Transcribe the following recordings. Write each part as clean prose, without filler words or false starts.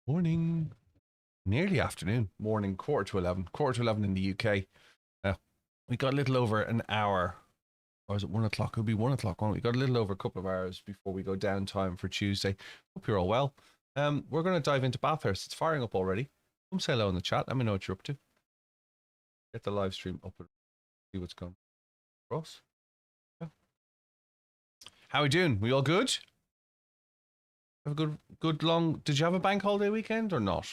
Morning. Nearly afternoon. Morning, quarter to 11. Quarter to 11 in the UK. We got a little over an hour. Or is it 1 o'clock? It would be 1 o'clock. We got a little over a couple of hours before we go downtime for Tuesday. Hope you're all well. We're going to dive into Bathurst. It's firing up already. Come say hello in the chat. Let me know what you're up to. Get the live stream up and see what's going on. Ross? Yeah. How are we doing? We all good? Have a good long... Did you have a bank holiday weekend or not?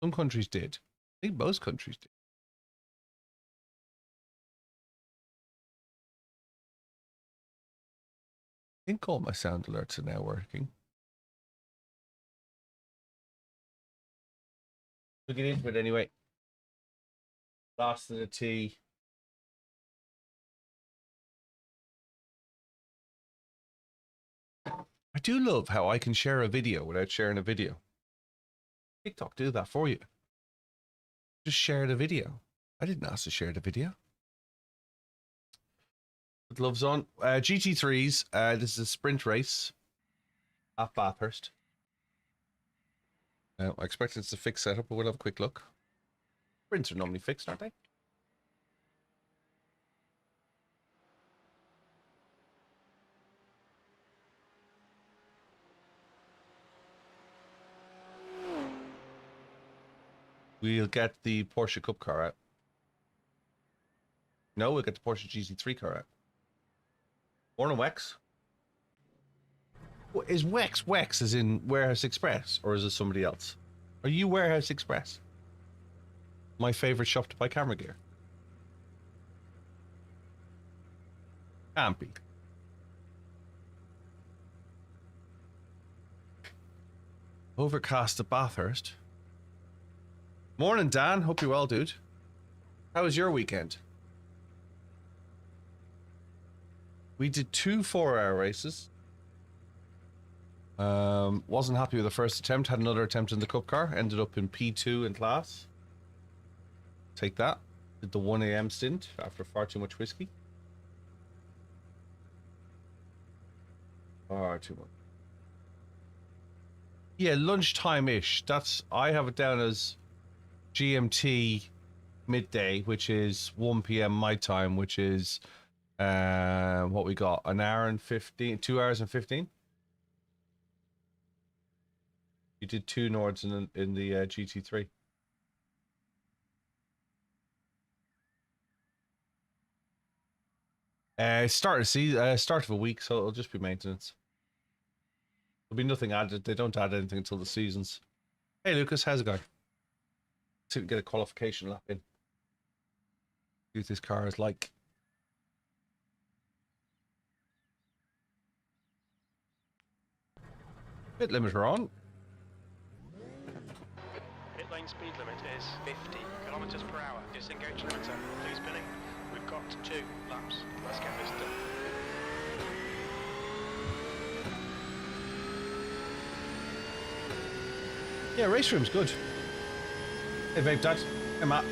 Some countries did. I think most countries did. I think all my sound alerts are now working. We'll get into it anyway. Last of the tea. I do love how I can share a video without sharing a video. TikTok do that for you. Just share the video. I didn't ask to share the video. With gloves on. GT3s. This is a sprint race at Bathurst. I expect it's a fixed setup, but we'll have a quick look. Sprints are normally fixed, aren't they? We'll get the Porsche Cup car out. No, we'll get the Porsche GT3 car out. Morning, Wex. Is Wex as in Warehouse Express, or is it somebody else? Are you Warehouse Express? My favorite shop to buy camera gear. Can't be. Overcast at Bathurst. Morning, Dan. Hope you're well, dude. How was your weekend? We did 2 4-hour races. Wasn't happy with the first attempt. Had another attempt in the cup car. Ended up in P2 in class. Take that. Did the 1 a.m. stint after far too much whiskey. Far too much. Yeah, lunchtime-ish. I have it down as GMT midday, which is 1 p.m. my time, which is what we got, an hour and 15, 2 hours and 15. You did 2 Nords in the GT3. Start of a week, so it'll just be maintenance. There'll be nothing added. They don't add anything until the seasons. Hey Lucas, how's it going? See if we can get a qualification lap in. See what this car is like. Pit limiter on. Pit lane speed limit is 50 kilometers per hour. Disengage limiter. Please, Billy. We've got 2 laps. Let's get this done. Yeah, race room's good. Hey, Vape Dad. Hey, Matt.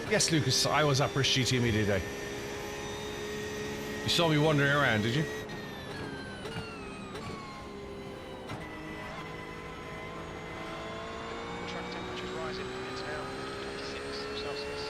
Yes, Lucas, I was at British GT Media Day. You saw me wandering around, did you? Track temperature's rising. It's now 26 Celsius.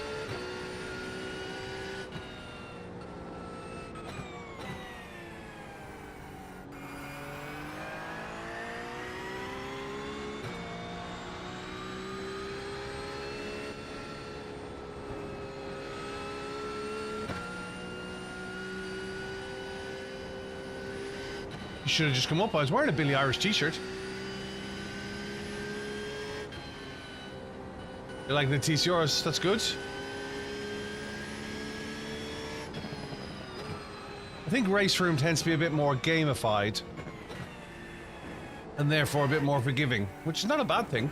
You should have just come up. I was wearing a BillyOirish t-shirt. You like the TCRs? That's good. I think race room tends to be a bit more gamified and therefore a bit more forgiving, which is not a bad thing.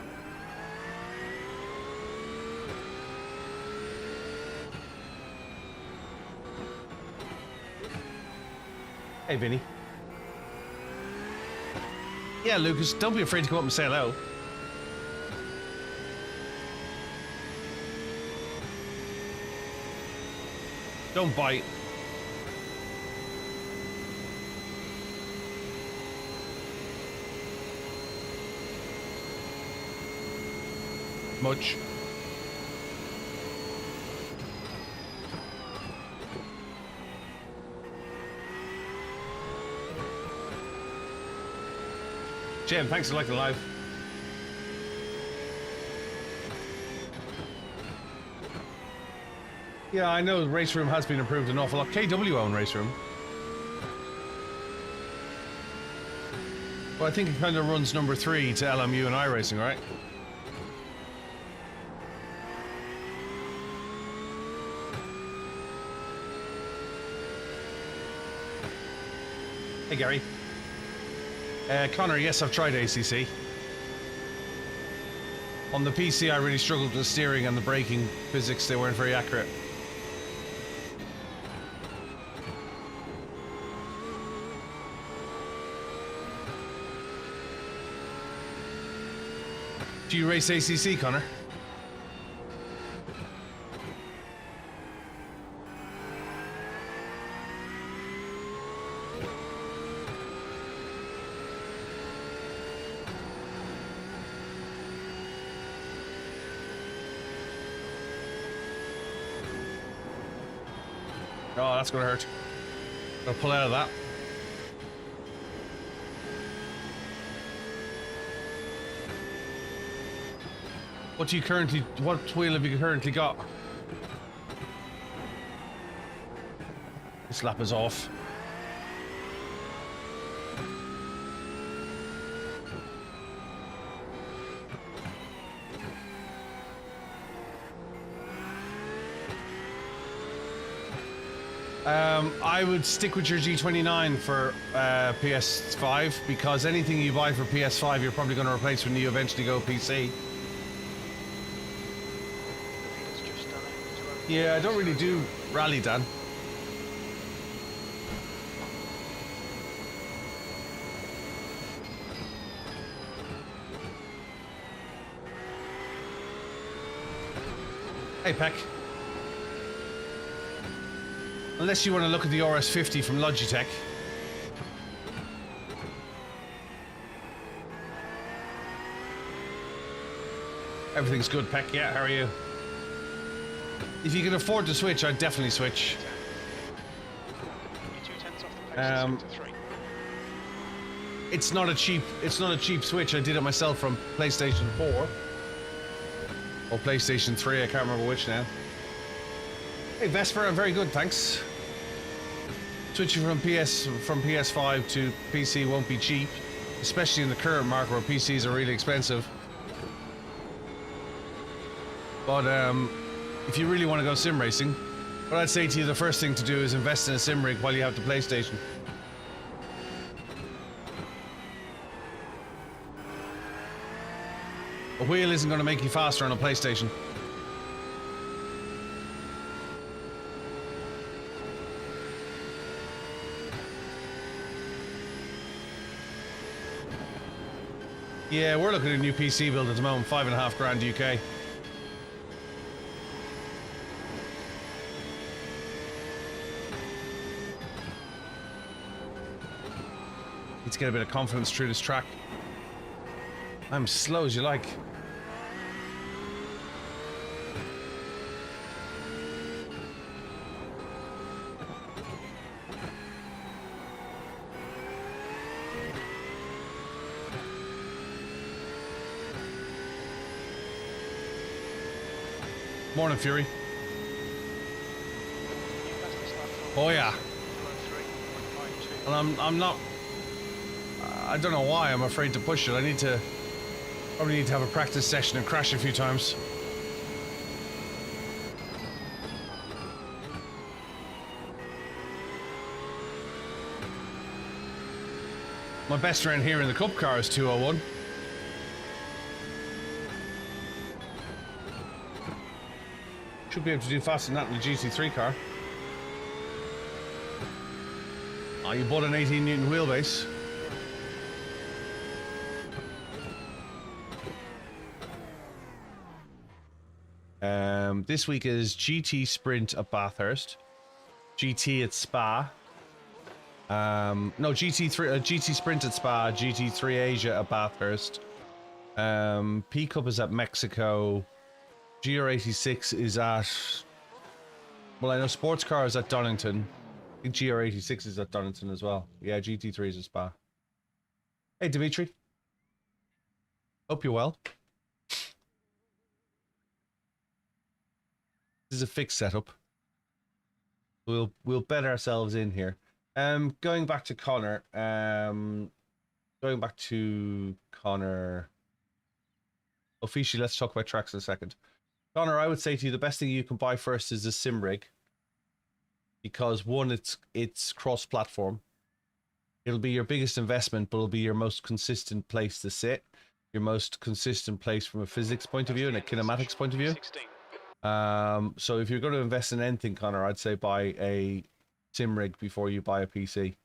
Hey, Vinny. Yeah, Lucas, don't be afraid to come up and say hello. Don't bite. much. Jim, thanks for liking the live. Yeah, I know the race room has been improved an awful lot. KW own race room. Well, I think it kind of runs number 3 to LMU and Iracing, right? Hey, Gary. Connor, yes, I've tried ACC. On the PC, I really struggled with the steering and the braking physics. They weren't very accurate. Do you race ACC, Connor? Oh, that's gonna hurt. Gotta pull out of that. What wheel have you currently got? This lap is off. I would stick with your G29 for PS5 because anything you buy for PS5 you're probably going to replace when you eventually go PC. Yeah, I don't really do rally, Dan. Hey, Peck. Unless you want to look at the RS50 from Logitech. Everything's good, Peck. Yeah, how are you? If you can afford to switch, I'd definitely switch. It's not a cheap switch. I did it myself from PlayStation 4 or PlayStation 3. I can't remember which now. Hey Vesper, I'm very good, thanks. Switching from PS5 to PC won't be cheap, especially in the current market where PCs are really expensive. But if you really want to go sim racing, what I'd say to you, the first thing to do is invest in a sim rig while you have the PlayStation. A wheel isn't going to make you faster on a PlayStation. Yeah, we're looking at a new PC build at the moment, $5.5 grand UK. Need to get a bit of confidence through this track. I'm slow as you like. Morning, Fury. Oh yeah. And I'm not. I don't know why I'm afraid to push it. Probably need to have a practice session and crash a few times. My best round here in the Cup car is 201. Should be able to do faster than that in the GT3 car. Oh, you bought an 18 Newton wheelbase. This week is GT Sprint at Bathurst, GT at Spa. No, GT3, GT Sprint at Spa, GT3 Asia at Bathurst, P Cup is at Mexico. GR86 is at... Well, I know sports car is at Donington. I think GR86 is at Donington as well. Yeah, GT3 is at Spa. Hey, Dimitri. Hope you're well. This is a fixed setup. We'll bet ourselves in here. Going back to Connor. Officially, let's talk about tracks in a second. Connor, I would say to you, the best thing you can buy first is a sim rig. Because one, it's cross-platform. It'll be your biggest investment, but it'll be your most consistent place to sit. Your most consistent place from a physics point of view and a kinematics point of view. So if you're going to invest in anything, Connor, I'd say buy a sim rig before you buy a PC.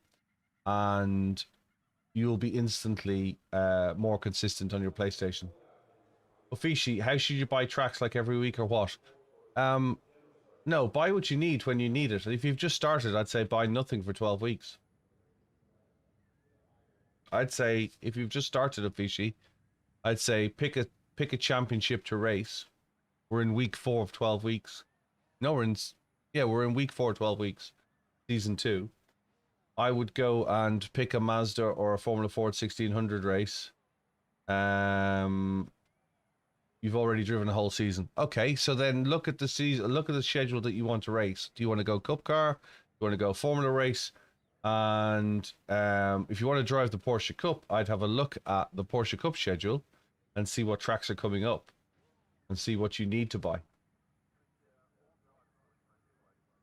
And you'll be instantly more consistent on your PlayStation. Ofishi, how should you buy tracks, like every week or what? No, buy what you need when you need it. If you've just started, I'd say buy nothing for 12 weeks. I'd say if you've just started Ofishi, I'd say pick a championship to race. We're in week 4 of 12 weeks. No, we're in week 4 of 12 weeks. Season 2. I would go and pick a Mazda or a Formula Ford 1600 race. You've already driven a whole season. Okay, so then look at the season. Look at the schedule that you want to race. Do you want to go Cup car? Do you want to go Formula race? And if you want to drive the Porsche Cup, I'd have a look at the Porsche Cup schedule and see what tracks are coming up and see what you need to buy.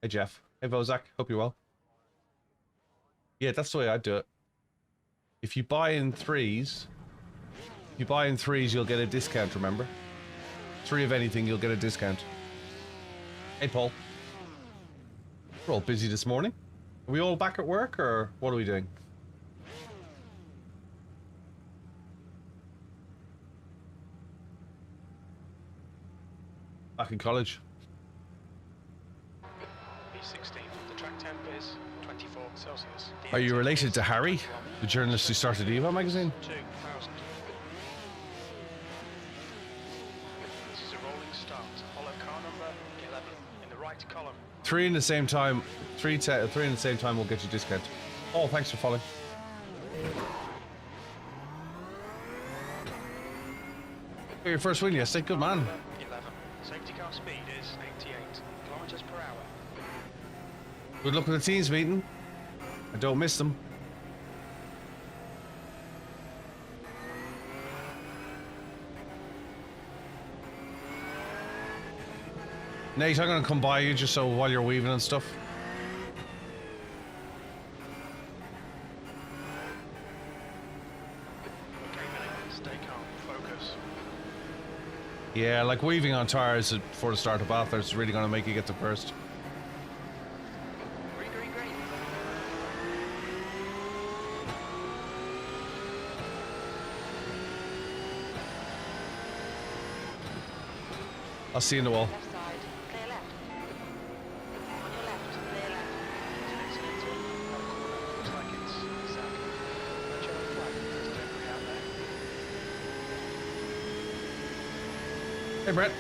Hey, Jeff. Hey, Bozak. Hope you're well. Yeah, that's the way I'd do it. If you buy in threes, you'll get a discount, remember? 3 of anything, you'll get a discount. Hey, Paul. We're all busy this morning. Are we all back at work, or what are we doing? Back in college. B16, the track temp is 24 Celsius. Are you related to Harry, the journalist who started Evo magazine? 2000. This is a rolling start. Follow car number 11 in the right column. 3 in the same time. 3 in the same time will get you discount. Oh, thanks for following. Your first win yesterday, good man. 11. Safety car speed is 88 kilometers per hour. Good luck with the teams meeting. I don't miss them. Nate, I'm going to come by you just so while you're weaving and stuff. Okay, Billy, stay calm, focus. Yeah, like weaving on tires before the start of Bathurst is really going to make you get to first. Green, green, green. I'll see you in the wall. Left side, clear left. On your left, clear left. It's an accidental. That corner looks like it's Zach. That yellow flag is temporary out there. Hey, Brett.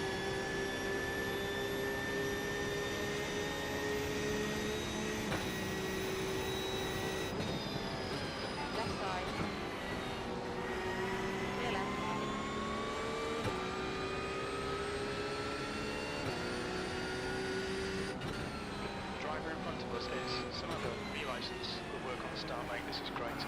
Left side. Clear left. Driver in front of us is some other B-license. We'll work on the start lane. This is great.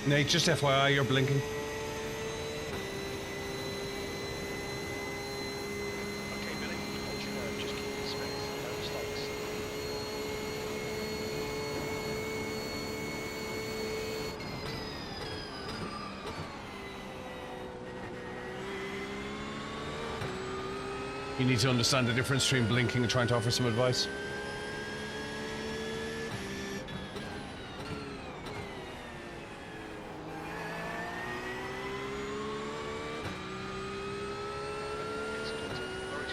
Nate, just FYI, you're blinking. Okay, Billy, hold your nerve, just keep it smooth, no mistakes. You need to understand the difference between blinking and trying to offer some advice.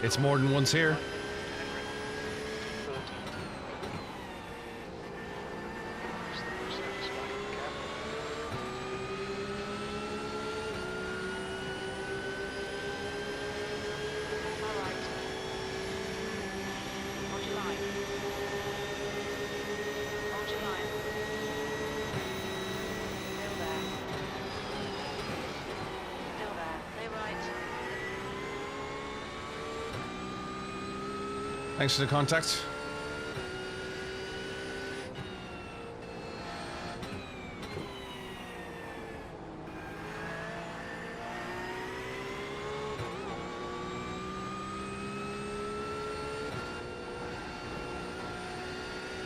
It's more than once here. Thanks for the contact.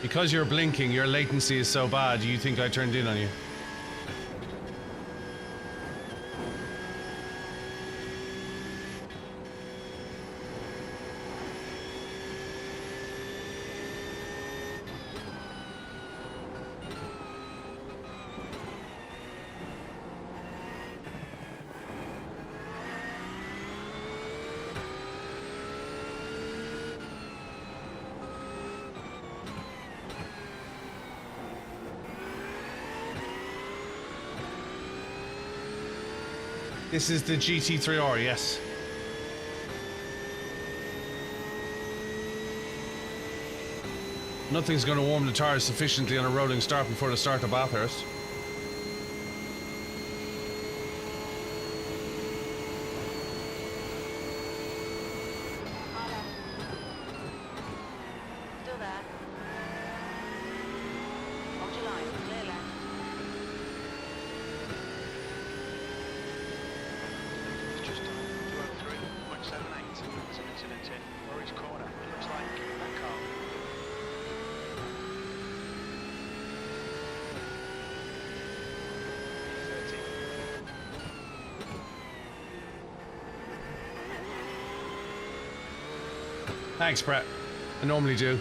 Because you're blinking, your latency is so bad, you think I turned in on you. This is the GT3R, yes. Nothing's going to warm the tyres sufficiently on a rolling start before the start of Bathurst. Still there. Hold your line, clear left. It's just 203.78. There's an incident in Norwich Corner. It looks like that car. Thanks, Brett. I normally do.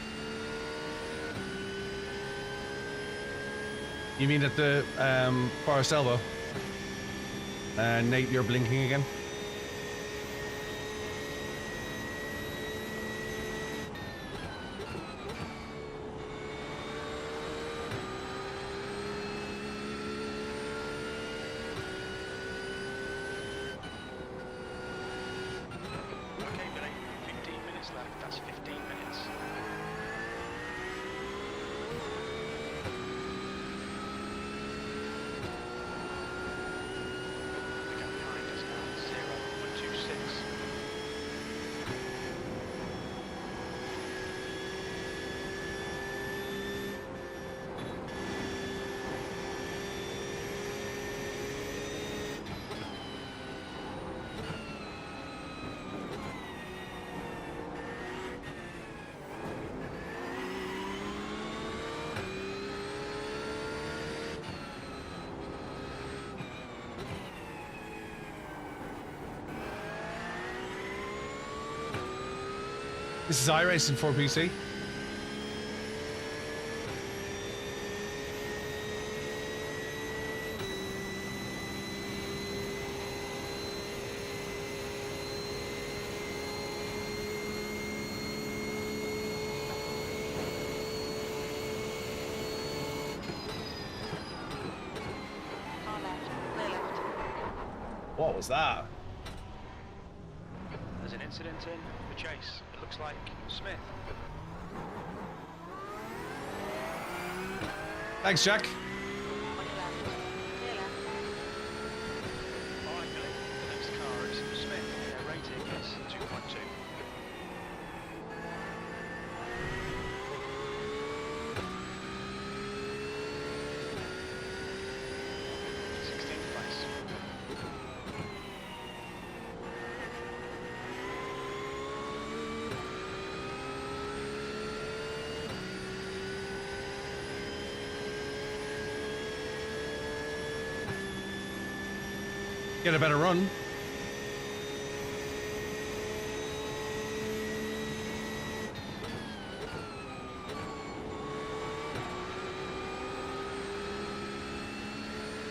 You mean at the Forest Elbow? Nate, you're blinking again? Okay, Billy, 15 minutes left. That's 15 minutes. The gap behind us now, 0.126. This is Iracing for PC. Car left, clear left. What was that? There's an incident in the chase. It looks like Smith. Thanks, Jack. On your left, clear left. Alright, Billy. The next car is Smith. Their rating is 2.2. Get a better run.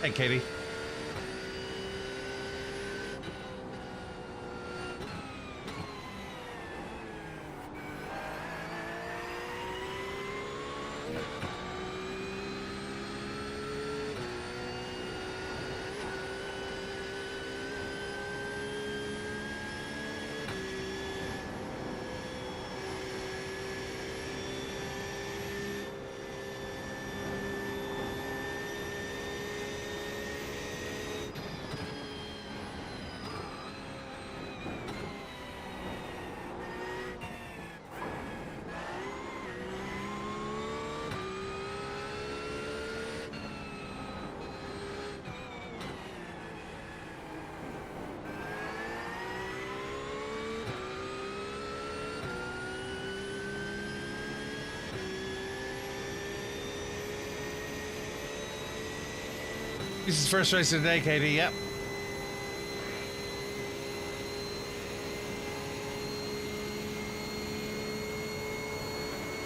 Hey, Katie. This is first race of the day, Katie. Yep.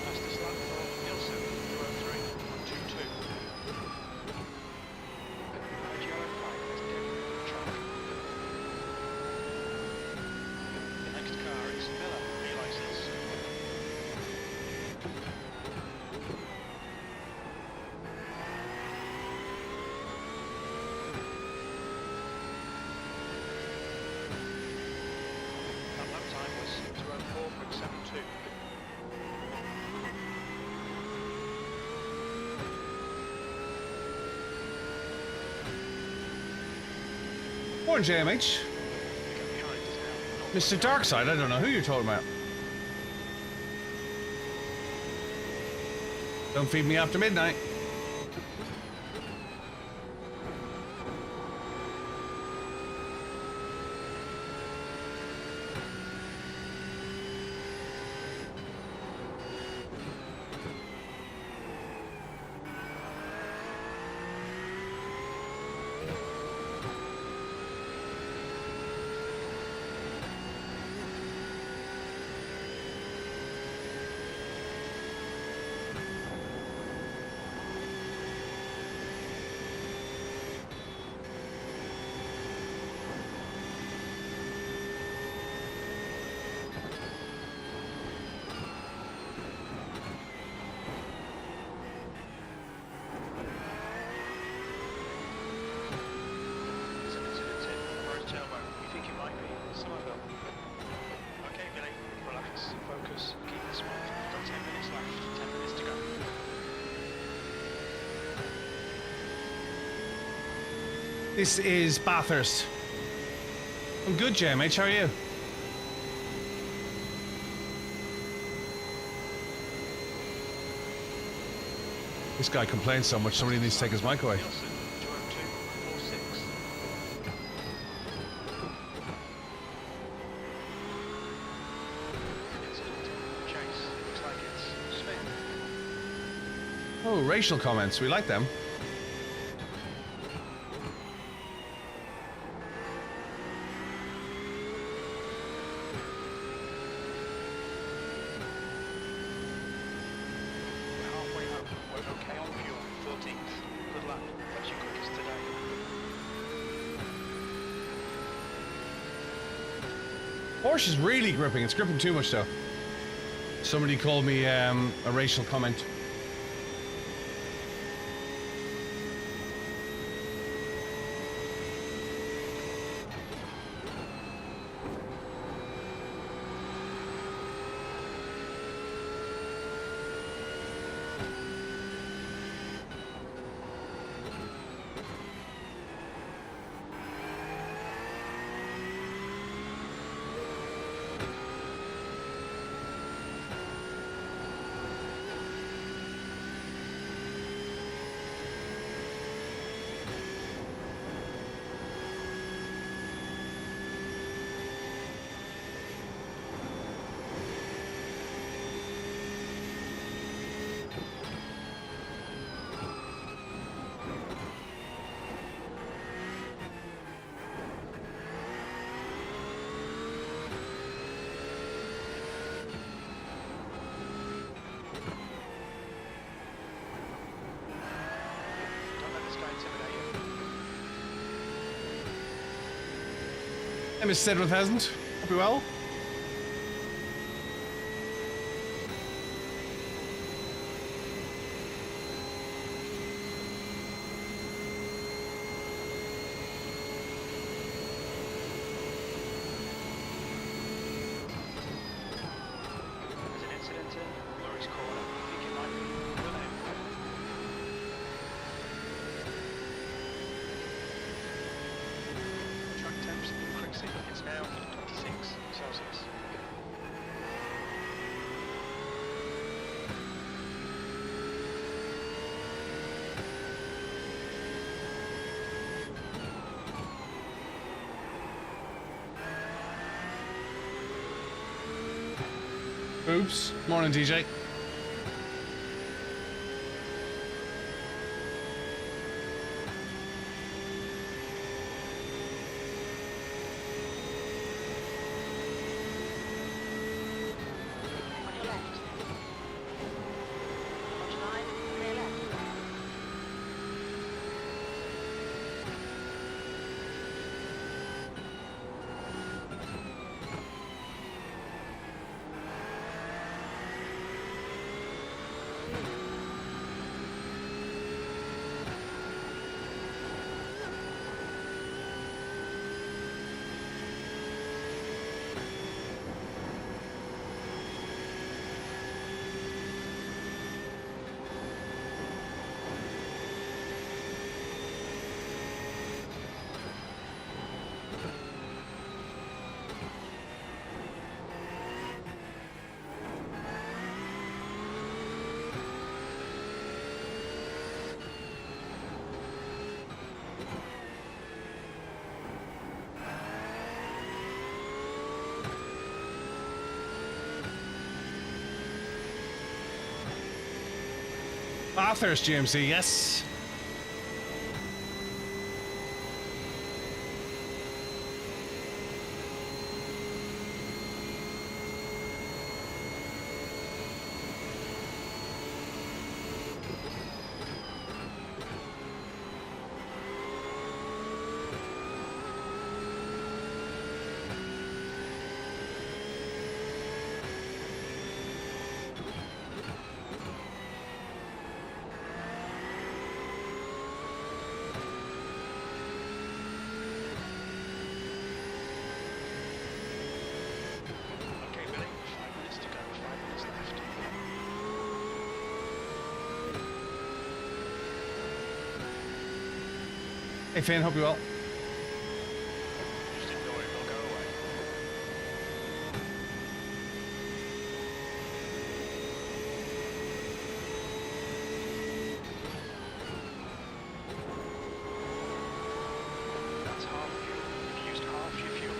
Fastest lap for Nielsen, 2:03.22. Red yellow flag is the track. The next car is Miller, Iracing. That lap time was 2:04.72. Morning, JMH. Get behind is now Mr. Darkside, I don't know who you're talking about. Don't feed me after midnight. There's an incident in Rose Tailboat. You think it might be Somerville? Okay, Billy, relax, focus, keep this one. We've got 10 minutes left, 10 minutes to go. This is Bathurst. I'm good, JMH. How are you? This guy complains so much, somebody needs to take his mic away. Nielsen, 2:02.46. Incident in Chase. Looks like it's Smith. Oh, racial comments. We like them. We're halfway home. We're okay on fuel. 14th. Good luck. That's your quickest today. Porsche is really gripping. It's gripping too much, though. Somebody called me a racial comment. Hey, Mr. 1000. Hope you're well. There's an incident in Murray's Corner. You think it might be Willow? Track temps increasing. It's now 26 Celsius. Oops. Morning, DJ. On your left. Onto 9, clear left. Bathurst GMC, yes. Okay, Billy, 5 minutes to go, 5 minutes left. Hey, Finn, hope you're well. Just ignore it, it'll go away. That's half fuel. You've used half your fuel.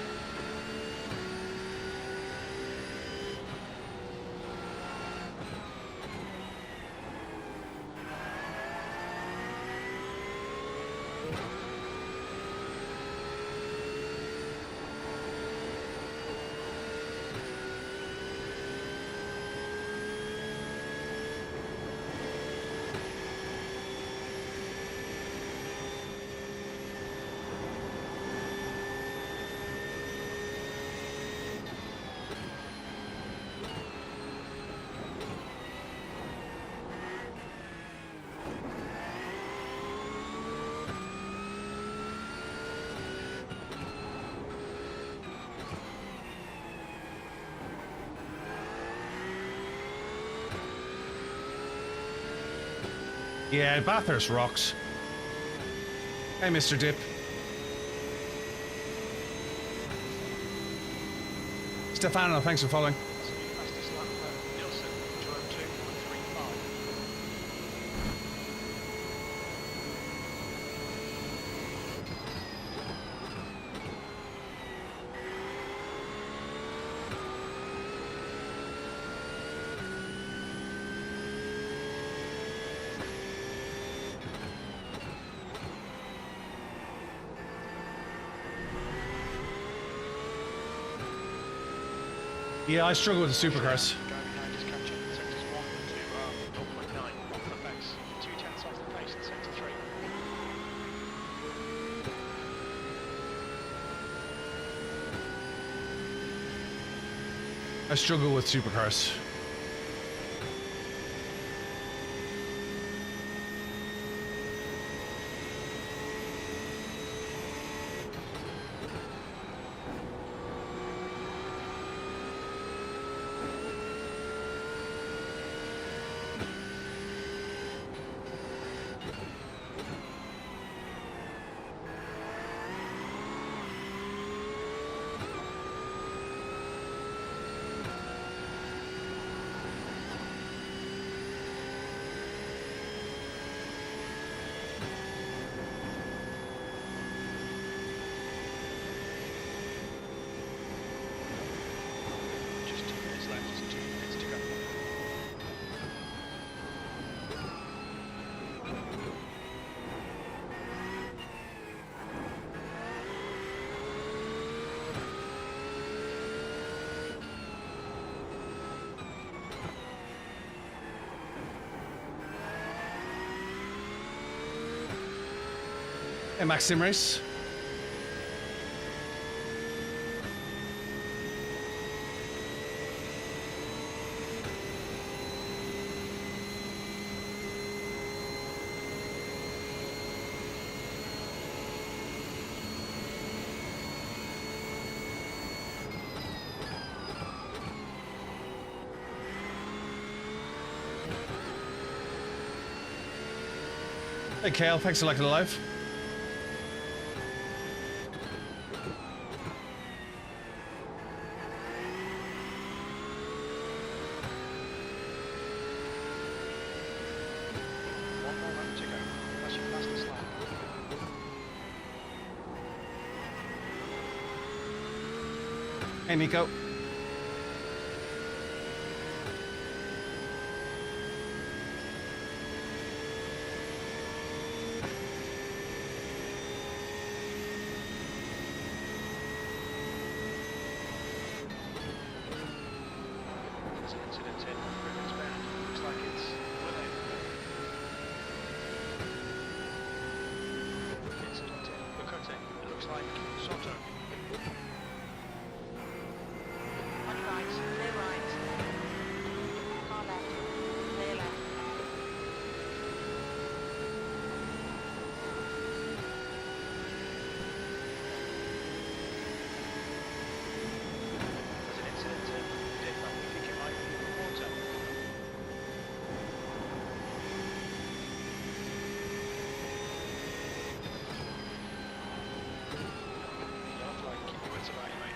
Yeah, Bathurst rocks. Hey, Mr. Dip. Stefano, thanks for following. So you fastest lap, Nielsen, 202.35. Yeah, I struggle with the supercars. Guy behind is catching sectors 1 to 0.9 off the pace. 2/10 off the pace in sector 3. I struggle with supercars. Just 2 minutes left, 2 minutes to go. Hey, Max Sim Race. Hey, Kale, thanks for liking the live. One more lap to go. That's your fastest lap. Hey, Nico. There's an incident in Britain's Bend. Looks like it's Willie. Incident in Bucutting. It looks like Soto. On your right, clear right. Car left, clear left. There's an incident in Dayton. We think it might be water. Yellow flag, keep your wits about you, mate.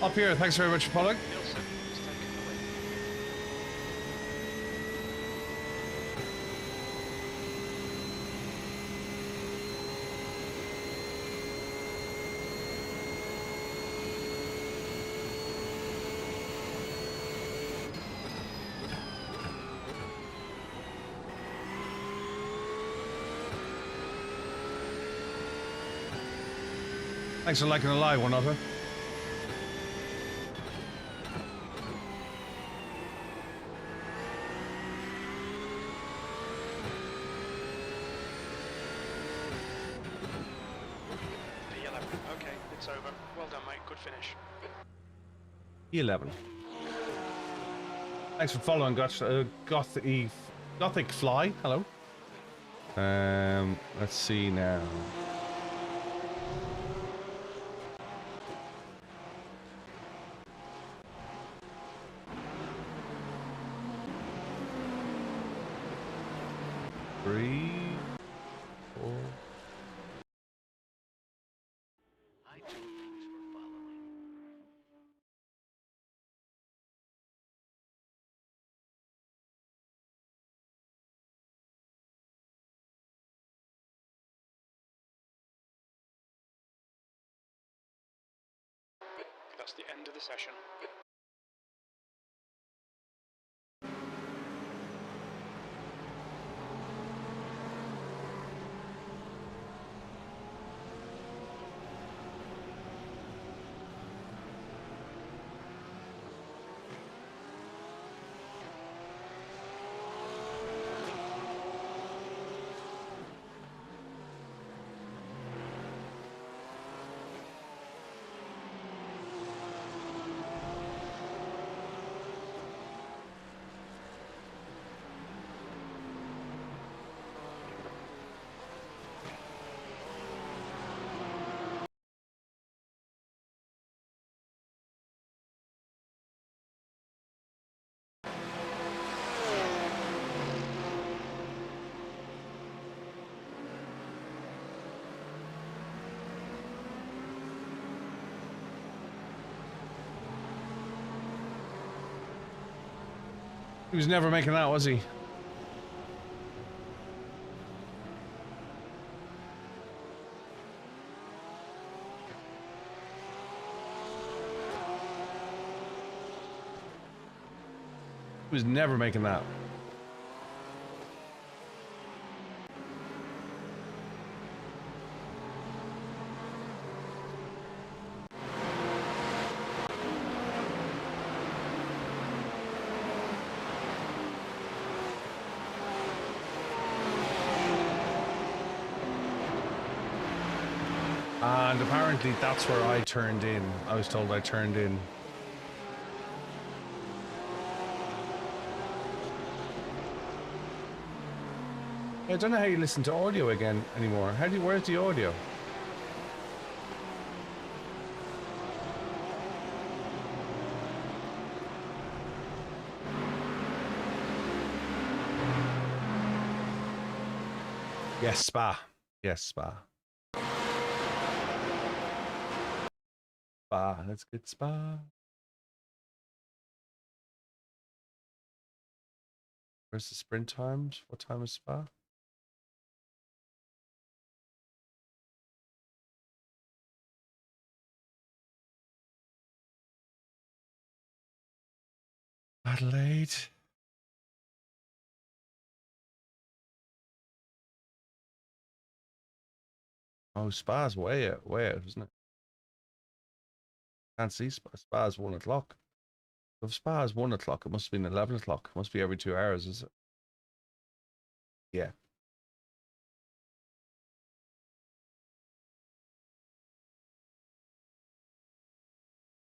Up here, thanks very much for following. Nielsen has taken the win. Thanks for liking the live, one other. P11. Okay, it's over. Well done, mate. Good finish. E11. Thanks for following, Gothic Fly. Hello. Let's see now. Three, four. That's the end of the session. He was never making that, was he? He was never making that. And apparently that's where I turned in. I was told I turned in. I don't know how you listen to audio again anymore. How do you, where's the audio? Yes, Spa. Yes, Spa. Spa. Let's get Spa. Where's the sprint times? What time is Spa? Adelaide. Oh, Spa's way out, isn't it? Can't see Spa. Spa's 1 o'clock. If Spa's 1 o'clock, it must have been 11 o'clock. It must be every 2 hours, is it? Yeah.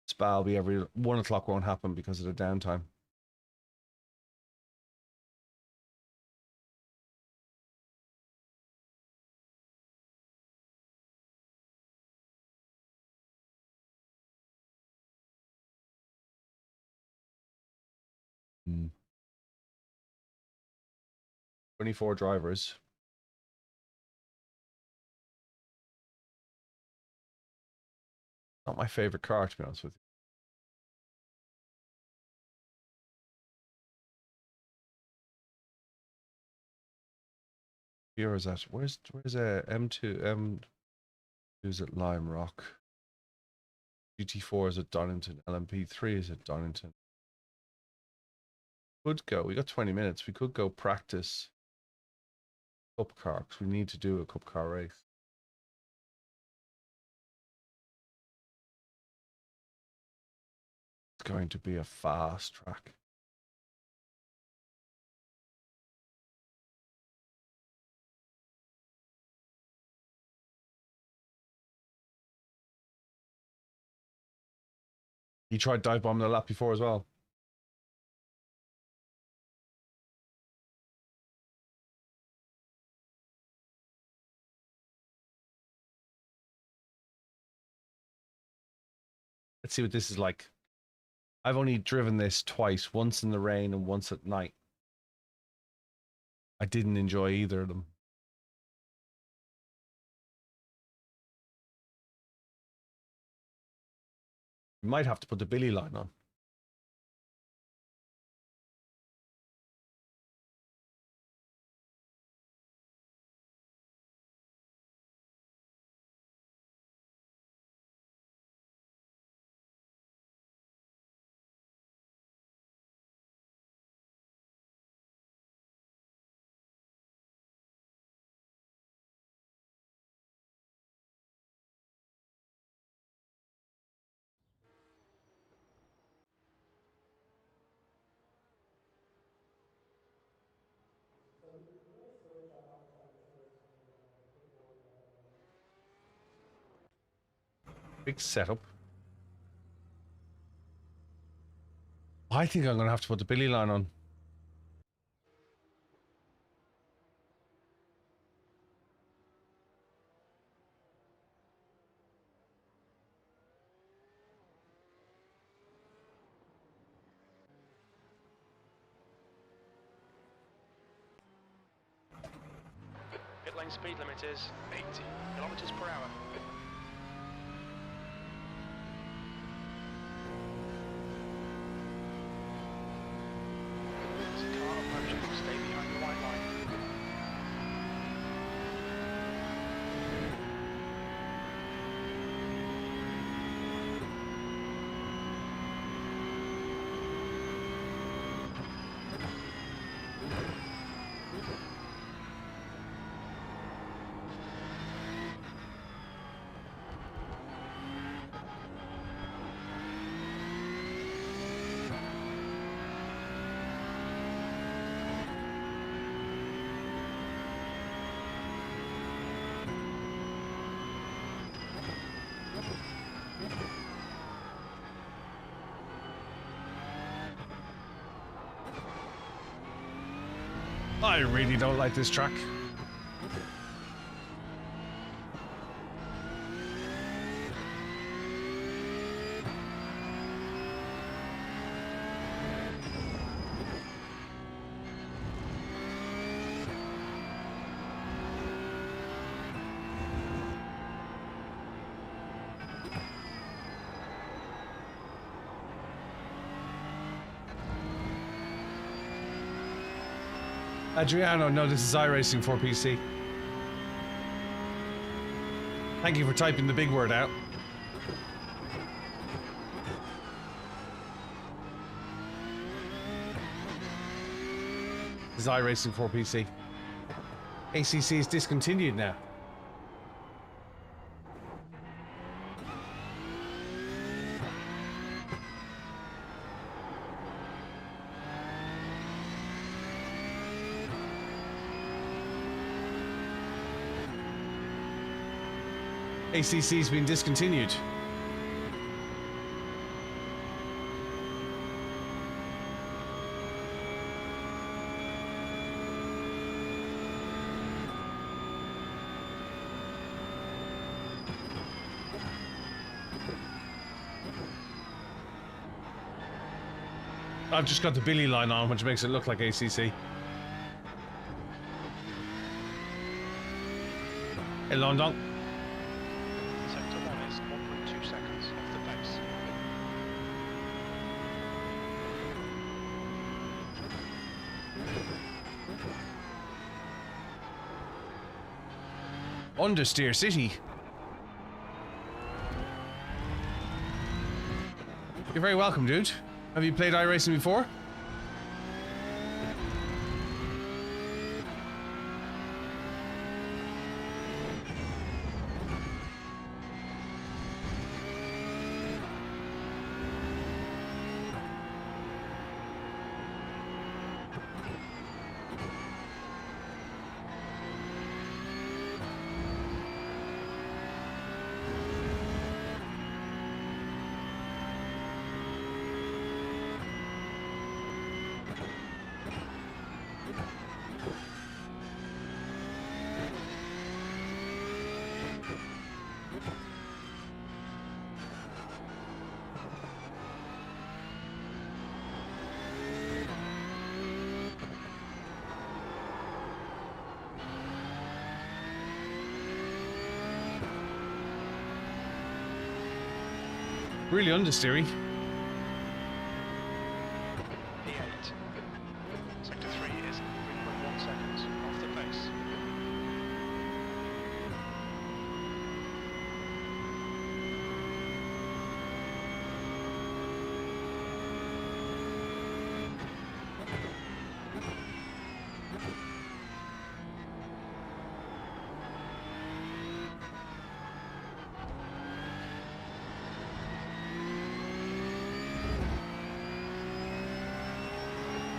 Spa will be every 1 o'clock, won't happen because of the downtime. Mm. 24 drivers. Not my favorite car, to be honest with you. Here is that. Where's M2 is at Lime Rock. GT4 is at Donington. LMP3 is at Donington. Could go. We got 20 minutes. We could go practice cup car because we need to do a cup car race. It's going to be a fast track. He tried dive bombing the lap before as well. Let's see what this is like. I've only driven this twice, once in the rain and once at night. I didn't enjoy either of them. You might have to put the Billy line on. Big setup. I think I'm going to have to put the Billy line on. Pit lane speed limit is 80 kilometers per hour. I really don't like this track. Adriano, no, this is Iracing for PC. Thank you for typing the big word out. This is Iracing for PC. ACC is discontinued now. ACC's been discontinued. I've just got the Billy line on, which makes it look like ACC. Hey, London. Sector 1 is 1.2 seconds off the pace. Understeer City. You're very welcome, dude. Have you played iRacing before? Really understeery. P8. Sector 3 is 3.1 seconds off the pace.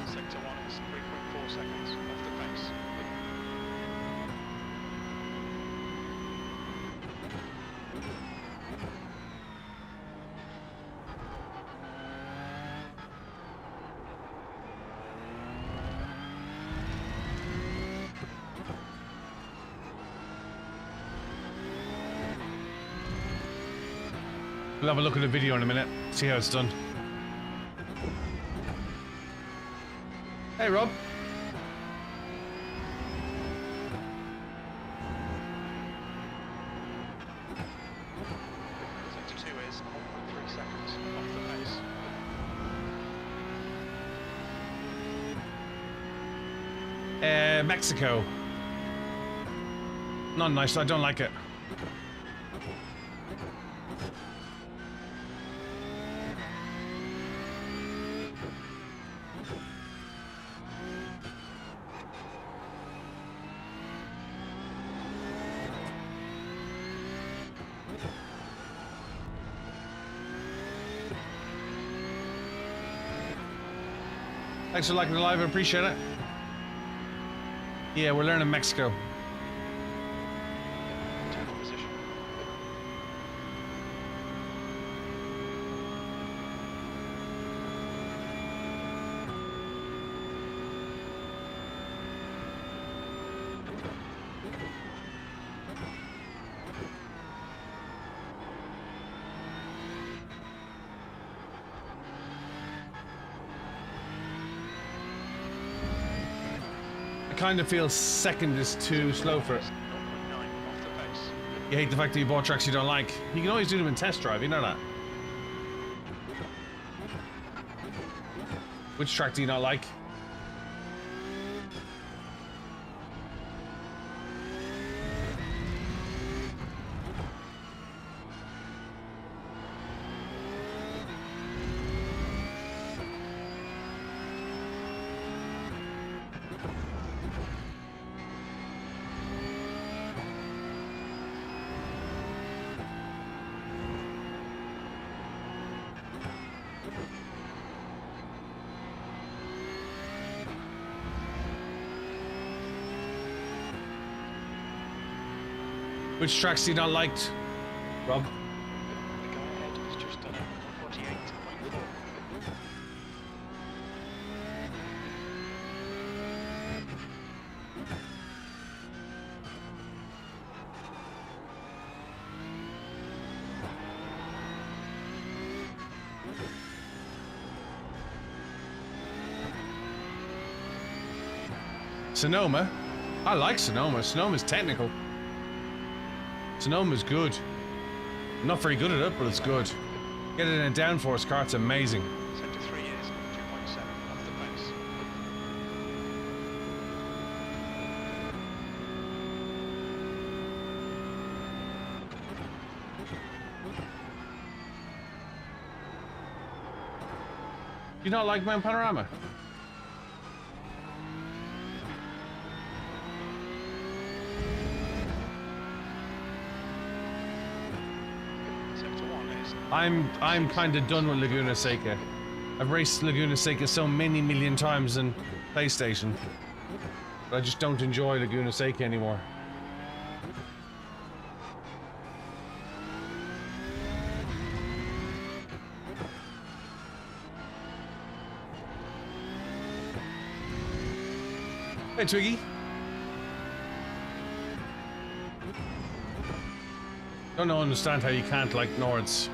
Sector 1 is 3.4 seconds off the pace. We'll have a look at the video in a minute, see how it's done. Hey, Rob. Sector 2 is 1.3 seconds off the pace. Mexico. Not nice, I don't like it. Thanks for liking the live, I appreciate it. Yeah, we're learning Mexico. 10th position. kind of feel second is too slow for it. 0.9 off the pace. You hate the fact that you bought tracks you don't like. You can always do them in test drive, you know that. Which track do you not like? Which tracks do you not like, Rob? The guy ahead has just done a 48.4. Sonoma. I like Sonoma. Sonoma's technical. Sonoma's good. I'm not very good at it, but it's good. Get it in a downforce car, it's amazing. Sector 3 is 2.7 off the pace. Do you not like Mount Panorama? Sector 1 is I'm kind of done with Laguna Seca. I've raced Laguna Seca so many million times in PlayStation, but I just don't enjoy Laguna Seca anymore. Hey Twiggy. Don't understand how you can't like Nords.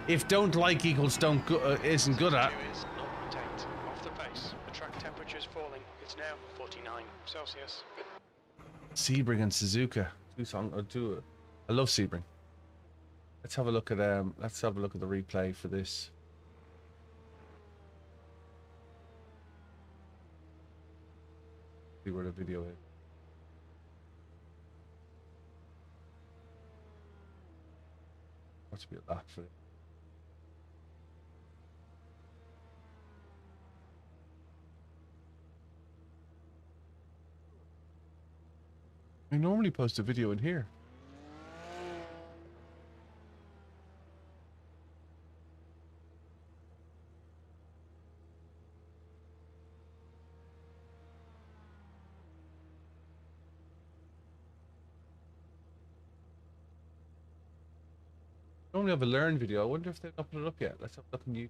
If don't like equals don't isn't good at. is 0.8 off the pace. The track temperature is falling. It's now 49 Celsius. Sebring and Suzuka. I love Sebring. Let's have a look at the replay for this. See where the video is. What's a bit of that for it? I normally post a video in here. I only have a learn video. I wonder if they've not put it up yet. Let's have a look on YouTube.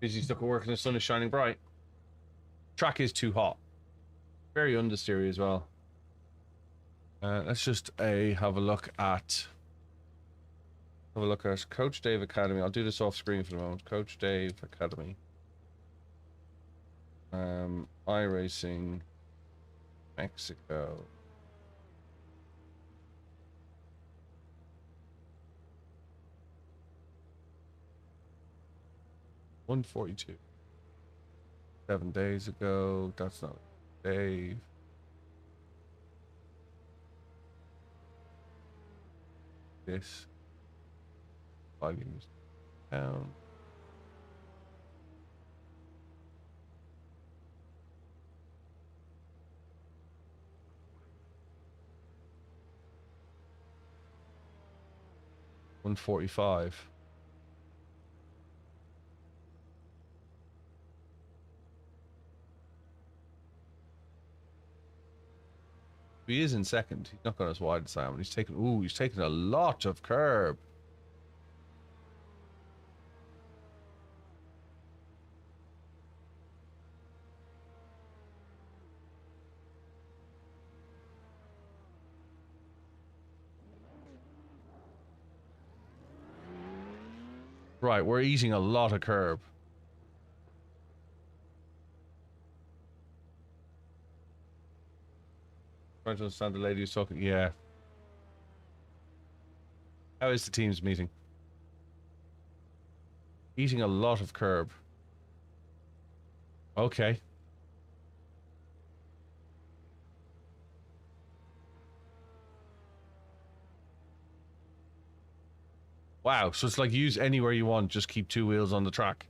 Busy stuck at work and the sun is shining bright. Track is too hot. Very understeery as well. Let's just have a look at Coach Dave Academy. I'll do this off screen for the moment. Coach Dave Academy. Iracing Mexico. $142. 7 days ago. That's not Dave. This volumes down. $145. He is in second. He's not got as wide as Simon. He's taken a lot of curb. Right, we're eating a lot of curb. Trying to understand the lady who's talking. Yeah. How is the team's meeting? Eating a lot of curb. Okay. Wow, so it's like use anywhere you want, just keep 2 wheels on the track.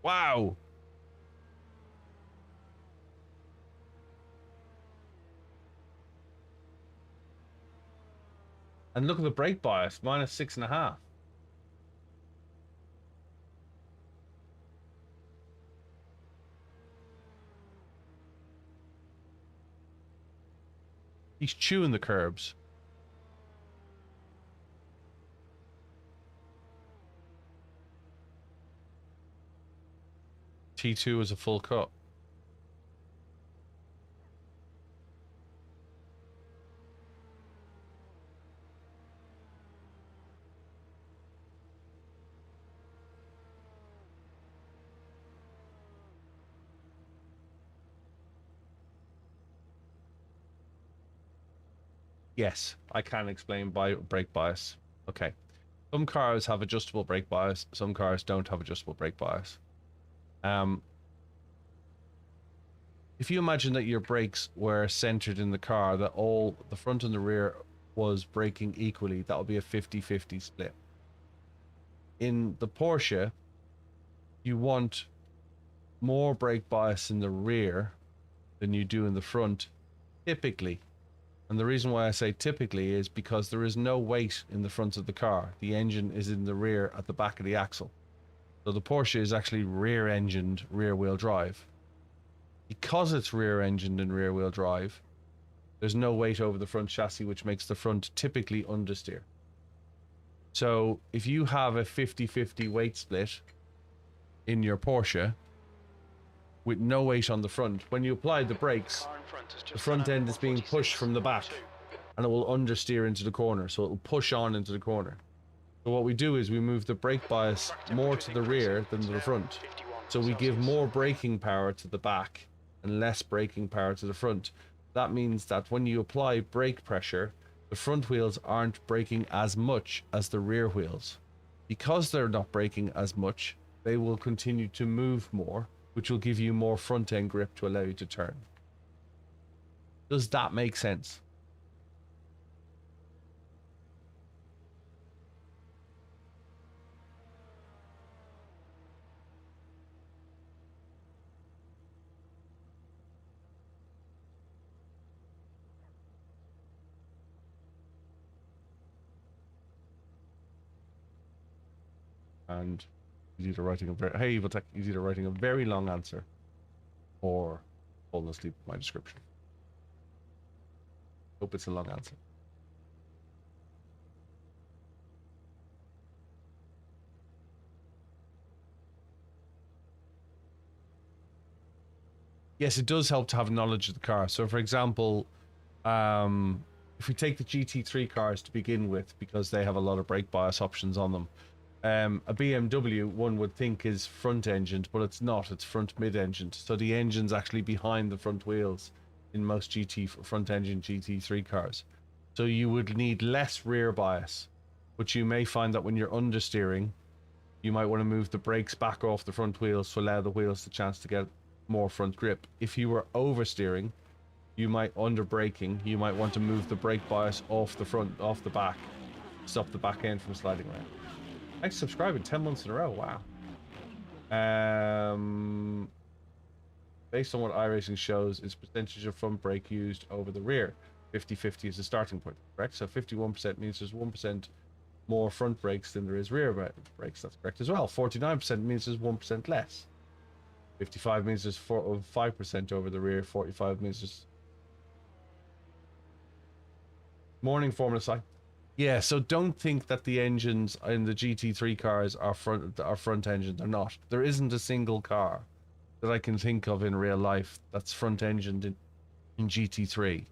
Wow. And look at the brake bias, -6.5. He's chewing the curbs. T2 is a full cut. Yes, I can explain by brake bias. Okay. Some cars have adjustable brake bias, some cars don't have adjustable brake bias. If you imagine that your brakes were centered in the car, that all the front and the rear was braking equally, that would be a 50-50 split. In the Porsche, you want more brake bias in the rear than you do in the front, typically. And the reason why I say typically is because there is no weight in the front of the car. The engine is in the rear at the back of the axle. So the Porsche is actually rear-engined, rear-wheel drive. Because it's rear-engined and rear-wheel drive, there's no weight over the front chassis, which makes the front typically understeer. So if you have a 50-50 weight split in your Porsche with no weight on the front, when you apply the brakes, the front end is being pushed from the back and it will understeer into the corner, so it will push on into the corner. So what we do is we move the brake bias more to the rear than to the front. So we give more braking power to the back and less braking power to the front. That means that when you apply brake pressure, the front wheels aren't braking as much as the rear wheels. Because they're not braking as much, they will continue to move more, which will give you more front end grip to allow you to turn. Does that make sense? And he's either writing a very he's either writing a very long answer or falling asleep with my description. Hope it's a long answer. Yes, it does help to have knowledge of the car. So for example, if we take the GT3 cars to begin with, because they have a lot of brake bias options on them, a BMW one would think is front engined, but it's not. It's front mid engined. So the engine's actually behind the front wheels in most front engine GT3 cars. So you would need less rear bias, but you may find that when you're understeering, you might want to move the brakes back off the front wheels to allow the wheels the chance to get more front grip. If you were oversteering, you might under braking, you might want to move the brake bias off the front, off the back, stop the back end from sliding around. Thanks for subscribing 10 months in a row. Wow. Based on what iRacing shows, is percentage of front brake used over the rear. 50-50 is the starting point, correct? So 51% means there's 1% more front brakes than there is rear brakes. That's correct as well. 49% means there's 1% less. 55 means there's 5% over the rear. 45 means there's... Morning, Formula Sci. Yeah, so don't think that the engines in the GT3 cars are front engine. They're not. There isn't a single car that I can think of in real life that's front engined in GT3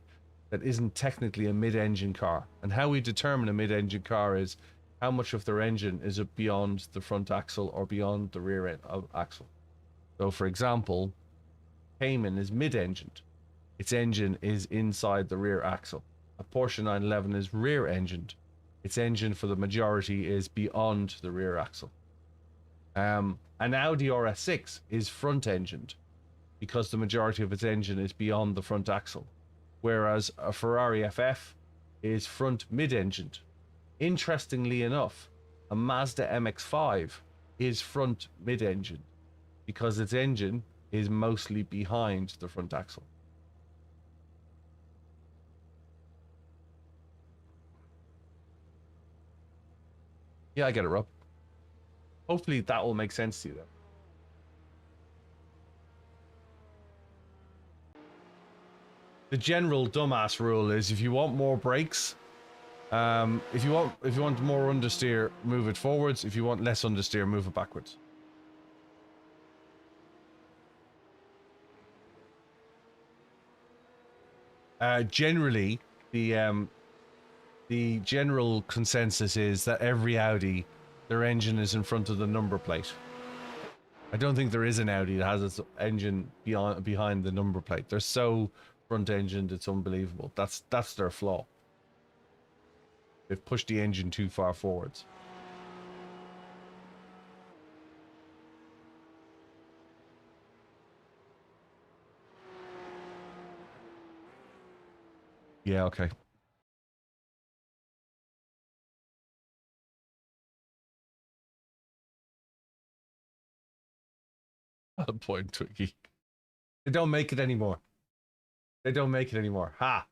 that isn't technically a mid-engine car. And how we determine a mid-engine car is how much of their engine is it beyond the front axle or beyond the rear axle. So, for example, Cayman is mid-engined. Its engine is inside the rear axle. A Porsche 911 is rear-engined. Its engine, for the majority, is beyond the rear axle. An Audi RS6 is front-engined because the majority of its engine is beyond the front axle, whereas a Ferrari FF is front mid-engined. Interestingly enough, a Mazda MX-5 is front mid-engined because its engine is mostly behind the front axle. Yeah, I get it, Rob. Hopefully that will make sense to you, though. The general dumbass rule is if you want more brakes, if you want more understeer, move it forwards. If you want less understeer, move it backwards. Generally, the general consensus is that every Audi, their engine is in front of the number plate. I don't think there is an Audi that has its engine behind the number plate. They're so front-engined, it's unbelievable. That's their flaw. They've pushed the engine too far forwards. Yeah, okay. Valid point, Twiggy. They don't make it anymore. They don't make it anymore. Ha!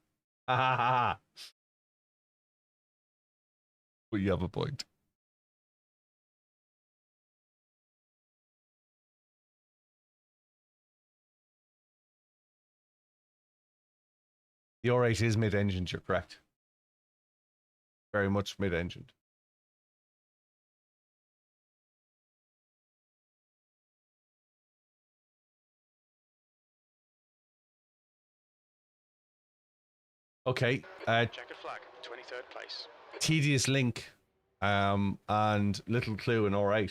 Ha ha ha ha! Well, you have a point. The R8 is mid-engined, you're correct. Very much mid-engined. Okay. Checkered flag, 23rd place. Tedious link and little clue in R8.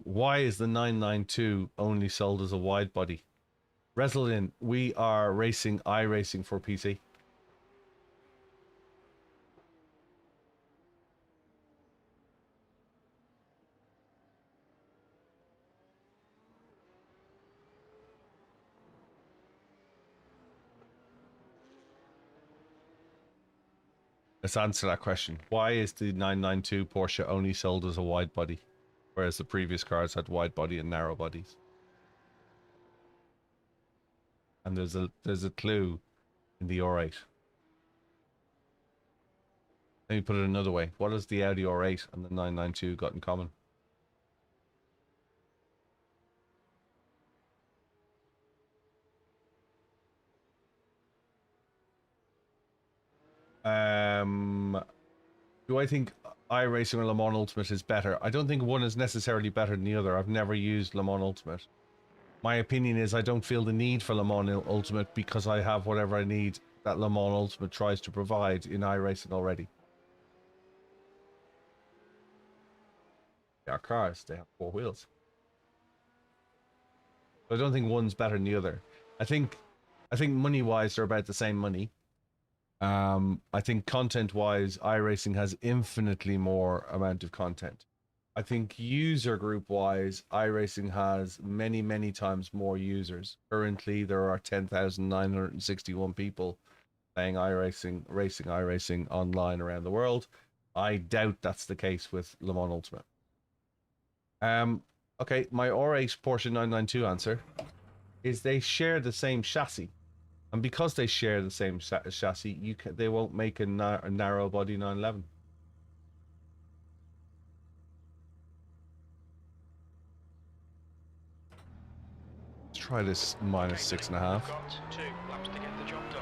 Why is the 992 only sold as a wide body? Resolin, we are racing iRacing for PC. Let's answer that question. Why is the 992 Porsche only sold as a wide body, whereas the previous cars had wide body and narrow bodies? And there's a clue in the R8. Let me put it another way. What has the Audi R8 and the 992 got in common? Do I think iRacing or Le Mans Ultimate is better? I don't think one is necessarily better than the other. I've never used Le Mans Ultimate. My opinion is I don't feel the need for Le Mans Ultimate because I have whatever I need that Le Mans Ultimate tries to provide in iRacing already. They are cars. They have 4 wheels. I don't think one's better than the other. I think money-wise they're about the same money. I think content-wise, iRacing has infinitely more amount of content. I think user group-wise, iRacing has many, many times more users. Currently, there are 10,961 people playing iRacing, racing iRacing online around the world. I doubt that's the case with Le Mans Ultimate. Okay, my R8 Porsche 992 answer is they share the same chassis. And because they share the same chassis, they won't make a narrow body 911. Let's try this minus 6.5. Got 2 laps to get the job done.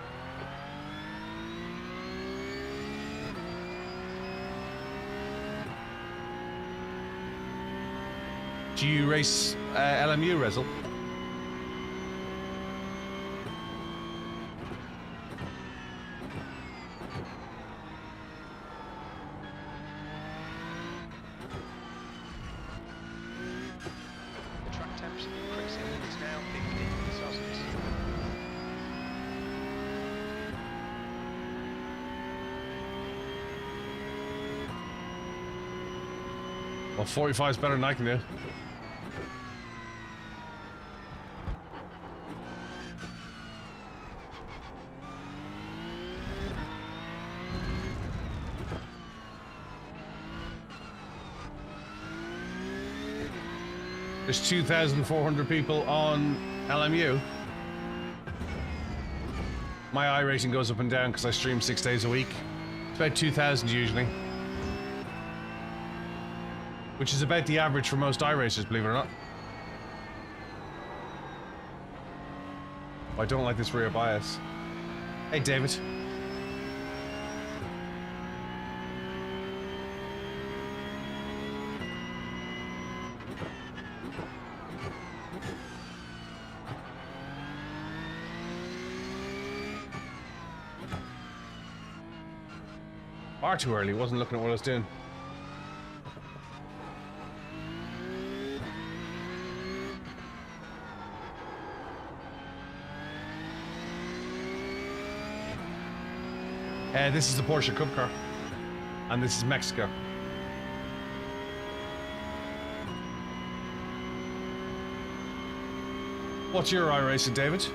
Do you race LMU, Rezel? The track temps increasing. It's now 50 Celsius. Well, 45 is better than I can do. There's 2,400 people on LMU. My iRacing goes up and down because I stream 6 days a week. It's about 2,000 usually. Which is about the average for most iRacers, believe it or not. I don't like this rear bias. Hey, David. Far too early, wasn't looking at what I was doing. This is the Porsche Cup car, and this is Mexico. What's your iRacing, David?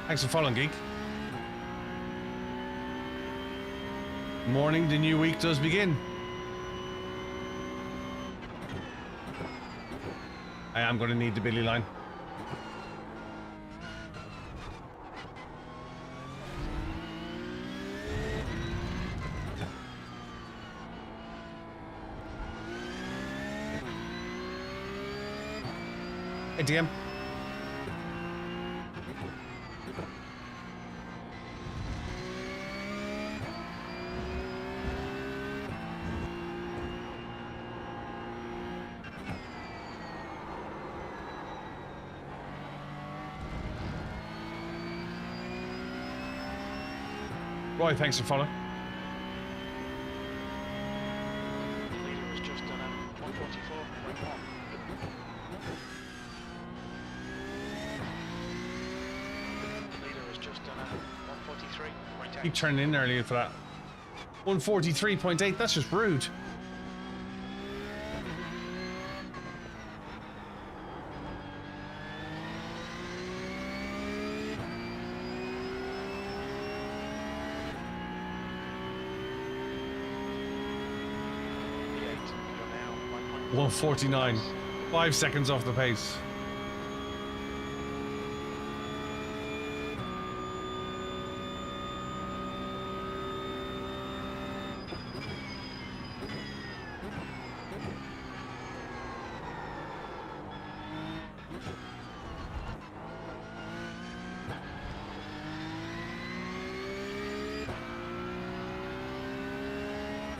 Thanks for following, Geek. Morning, the new week does begin. I am going to need the Billy line. Hey, DM. Roy, thanks for following. The leader has just done a 144.1. The leader has just done a 143.8. Keep turning in earlier for that. 143.8, that's just rude. The 8 are now 149. 5 seconds off the pace.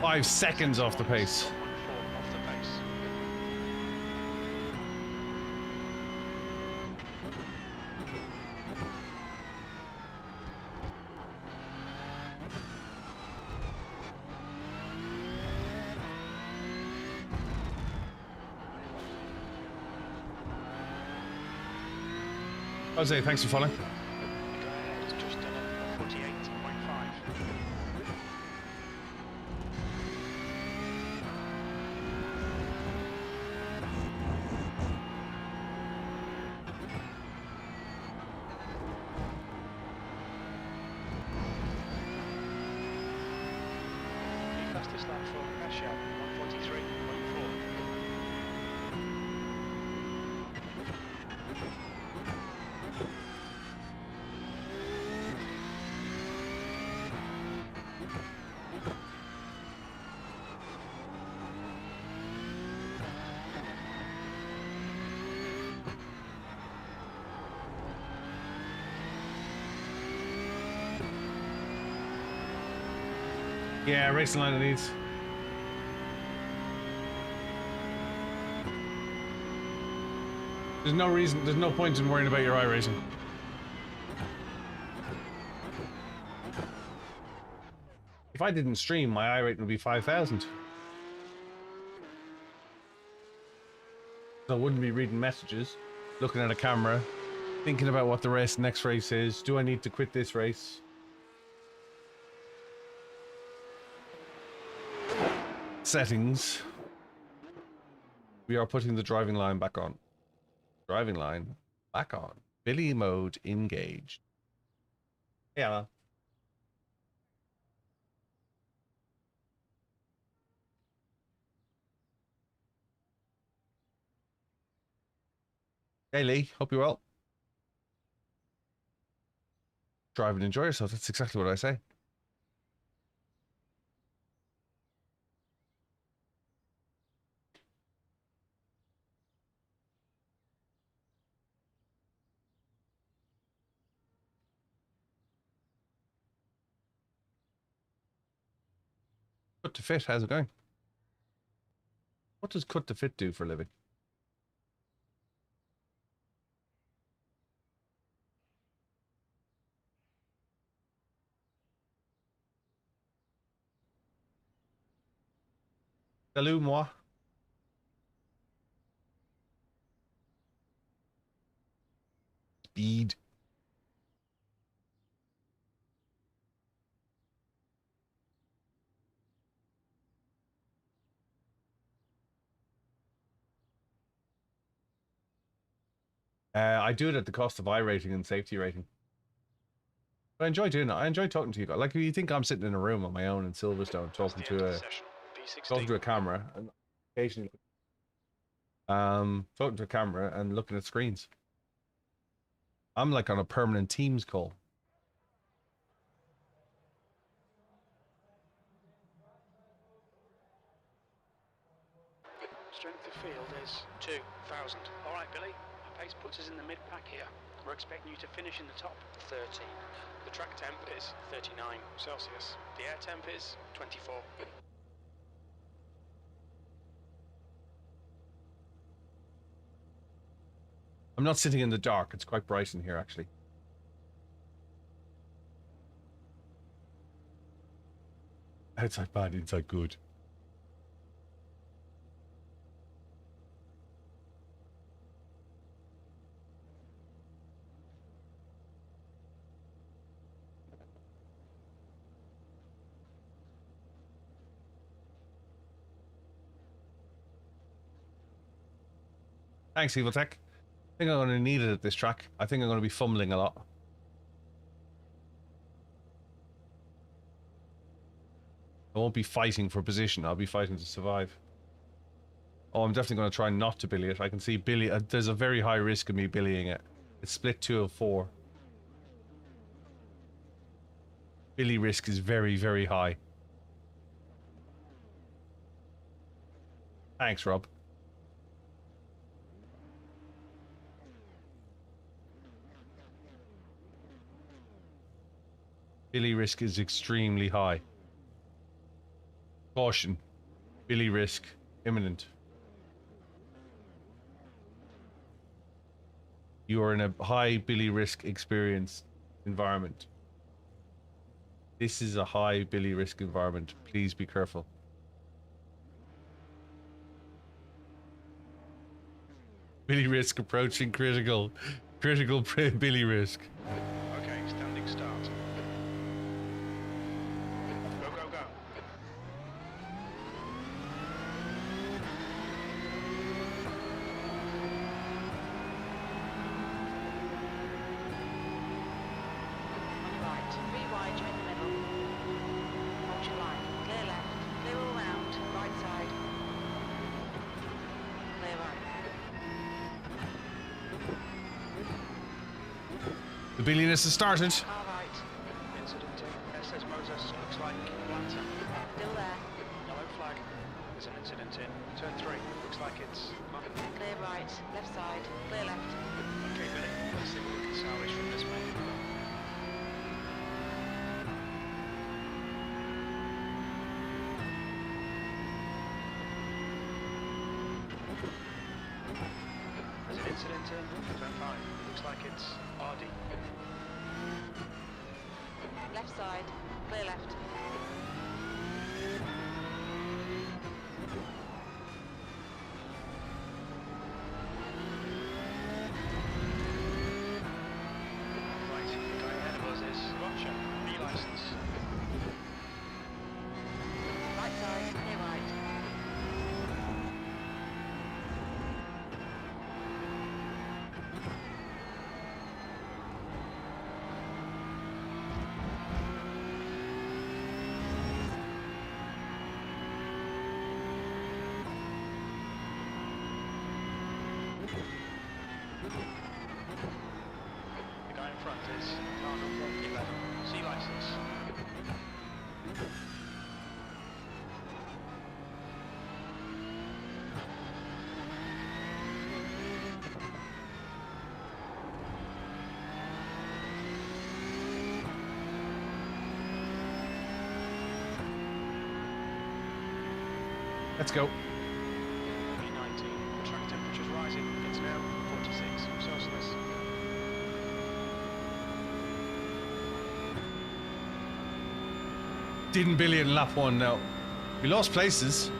Five seconds off the pace. 1.4 off the pace. Jose, thanks for following. The guy ahead has just done a 148.5. The fastest lap for Ashel, 143.4. Yeah, racing line it needs. There's no reason, there's no point in worrying about your iRacing. If I didn't stream, my iRating would be 5,000. So I wouldn't be reading messages, looking at a camera, thinking about what the next race is. Do I need to quit this race? Settings. We are putting the driving line back on. Driving line back on. Billy mode engaged. Yeah. Hey Lee, hope you're well. Drive and enjoy yourself. That's exactly what I say. Cut to fit, how's it going? What does cut to fit do for a living? Salut moi. Speed. I do it at the cost of iRating and safety rating. But I enjoy doing it. I enjoy talking to you guys. Like, you think I'm sitting in a room on my own in Silverstone talking to a camera and occasionally talking to a camera and looking at screens. I'm like on a permanent Teams call. Strength of field is 2,000. All right, Billy. Our pace puts us in the mid-pack here. We're expecting you to finish in the top 13. The track temp is 39 Celsius. The air temp is 24. I'm not sitting in the dark. It's quite bright in here, actually. Outside bad, inside good. Thanks, Evil Tech. I think I'm going to need it at this track. I think I'm going to be fumbling a lot. I won't be fighting for position. I'll be fighting to survive. Oh, I'm definitely going to try not to billy it. I can see billy. There's a very high risk of me billying it. It's split 2 of 4. Billy risk is very, very high. Thanks, Rob. Billy risk is extremely high. Caution. Billy risk imminent. You are in a high Billy risk experience environment. This is a high Billy risk environment. Please be careful. Billy risk approaching critical. Critical Billy risk. Okay, standing start. Go, go, go. On your right, be wide, you're in the middle. Hold your line. Clear left, clear all round, right side. Clear right. The billiness has started. Car right, Incident in SS Motors. Looks like Atlanta. still there. Yellow flag. There's an incident in turn 3. Looks like it's Clear right, left side, clear left. Okay, Billy. Let's see what we can salvage from this, mate. turn 5. Looks like it's RD. Left side, clear left. Right, the guy ahead of us is Roger, B licence. Right side, clear right. The guy in front is car number 11, C licence. Let's go. B19, the track temperature's rising. It's now 46 Celsius. Didn't Billy in lap 1 now. We lost places.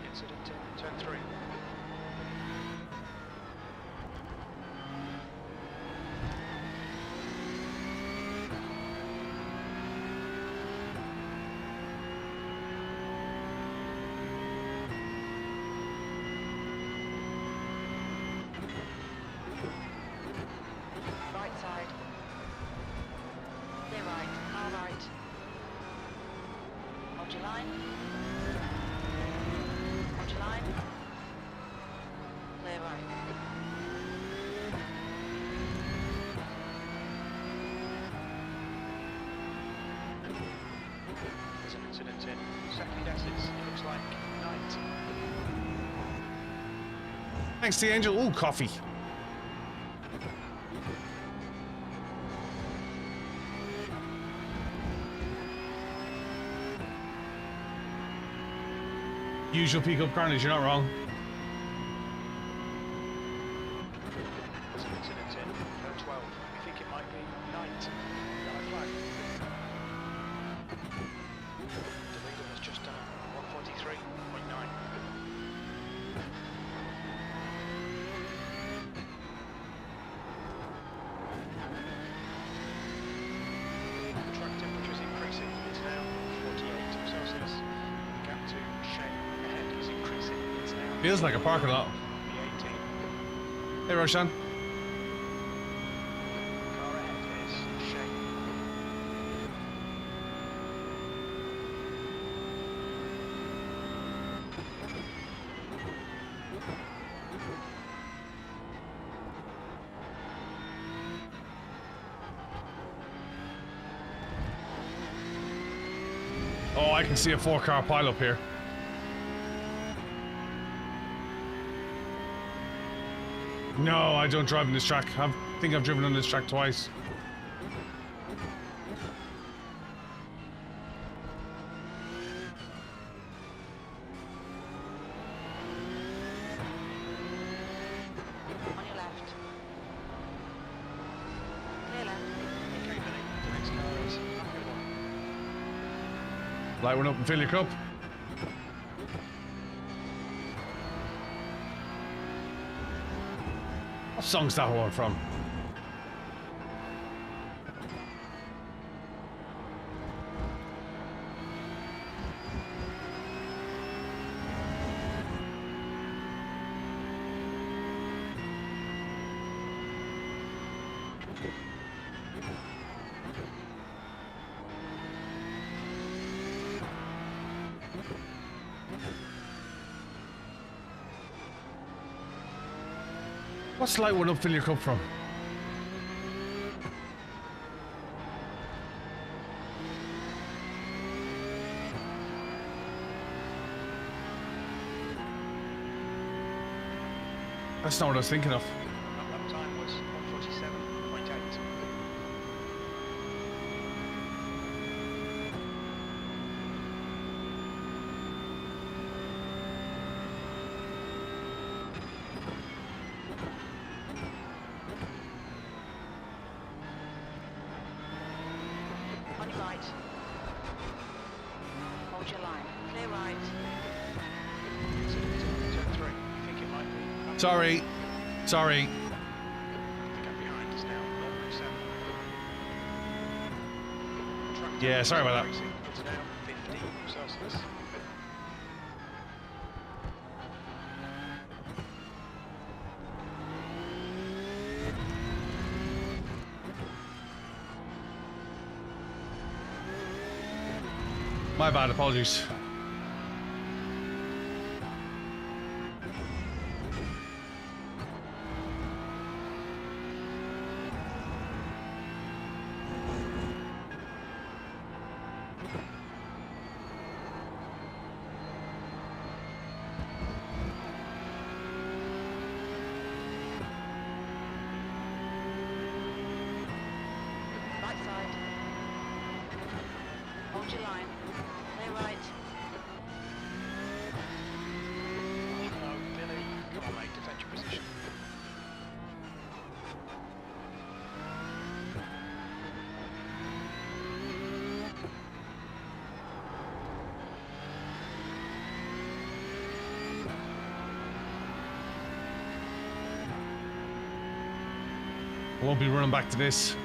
Incident in turn 3. Right side. Clear right, car right. Hold your line. Hold your line. Clear right. There's an incident in second S's. It looks like night. Thanks to the Angel. Ooh, coffee. Usual pick-up carnage, you're not wrong. There's an incident in turn 12. We think it might be night. Yellow flag. The leader has just done 143.9. The track temperature is increasing. It's now 48 Celsius. The gap to Shane ahead is increasing. It's now Feels like a parking lot. B18. Hey, Roshan. Car ahead is Shane. Oh, I can see a 4-car pile up here. No, I don't drive on this track. I think I've driven on this track twice. On your left. Clear left. Okay, Billy, the next car is back at 1. Light one up and fill your cup. What song's that one from? What's light one up, fill your cup from? That's not what I was thinking of. Lap time was 147.8. right. Hold your line. Clear right. Turn 3. You think it might be? Sorry. Sorry. The gap behind is now 0.7. Track Yeah, sorry about that. Iracing, it's now 50 Celsius. My bad, apologies. Right side. Hold your line. Clear right. Oh, Billy. Come on, mate. Defend your position. I won't be running back to this.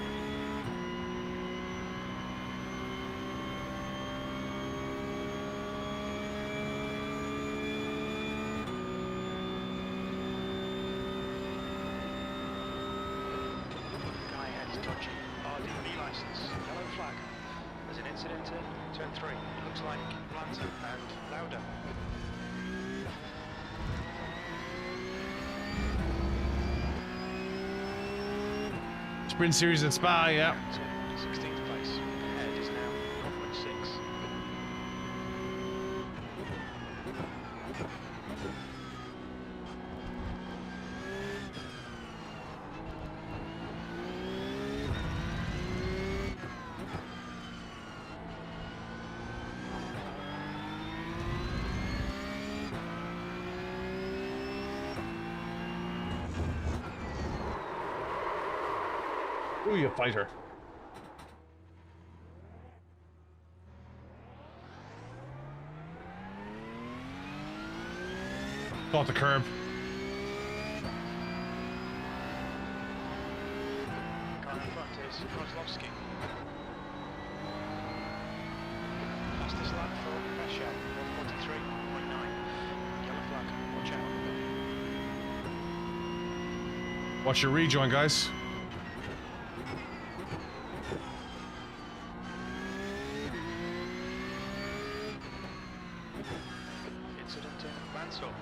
Guy ahead is dodgy. RDV license. Yellow flag. There's an incident in turn 3. It looks like Lanza and Lauda. Sprint series at Spa, yeah. 16th place. Ahead is now 0.6. Ooh, you fighter. Caught the curb. Car in front is Kozlovsky. Fastest lap for Pesha, 143.9. Yellow flag, watch out. Watch your rejoin, guys. Incident in Mansell.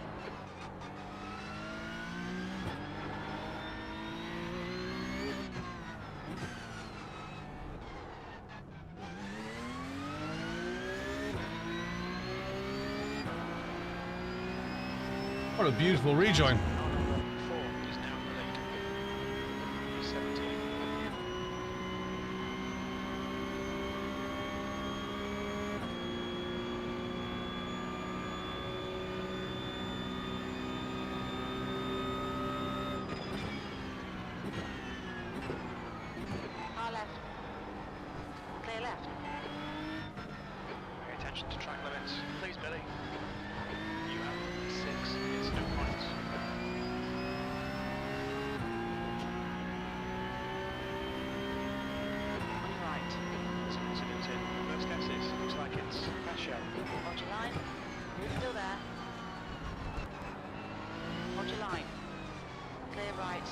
What a beautiful rejoin. 4 is now in the lead. 17. Car left. Clear left. Pay attention to track limits. Please, Billy. You have 6 incident points. On your right. There's an incident in first S's. Looks like it's Pesha. Hold your line. Still there. Hold your line. Clear right.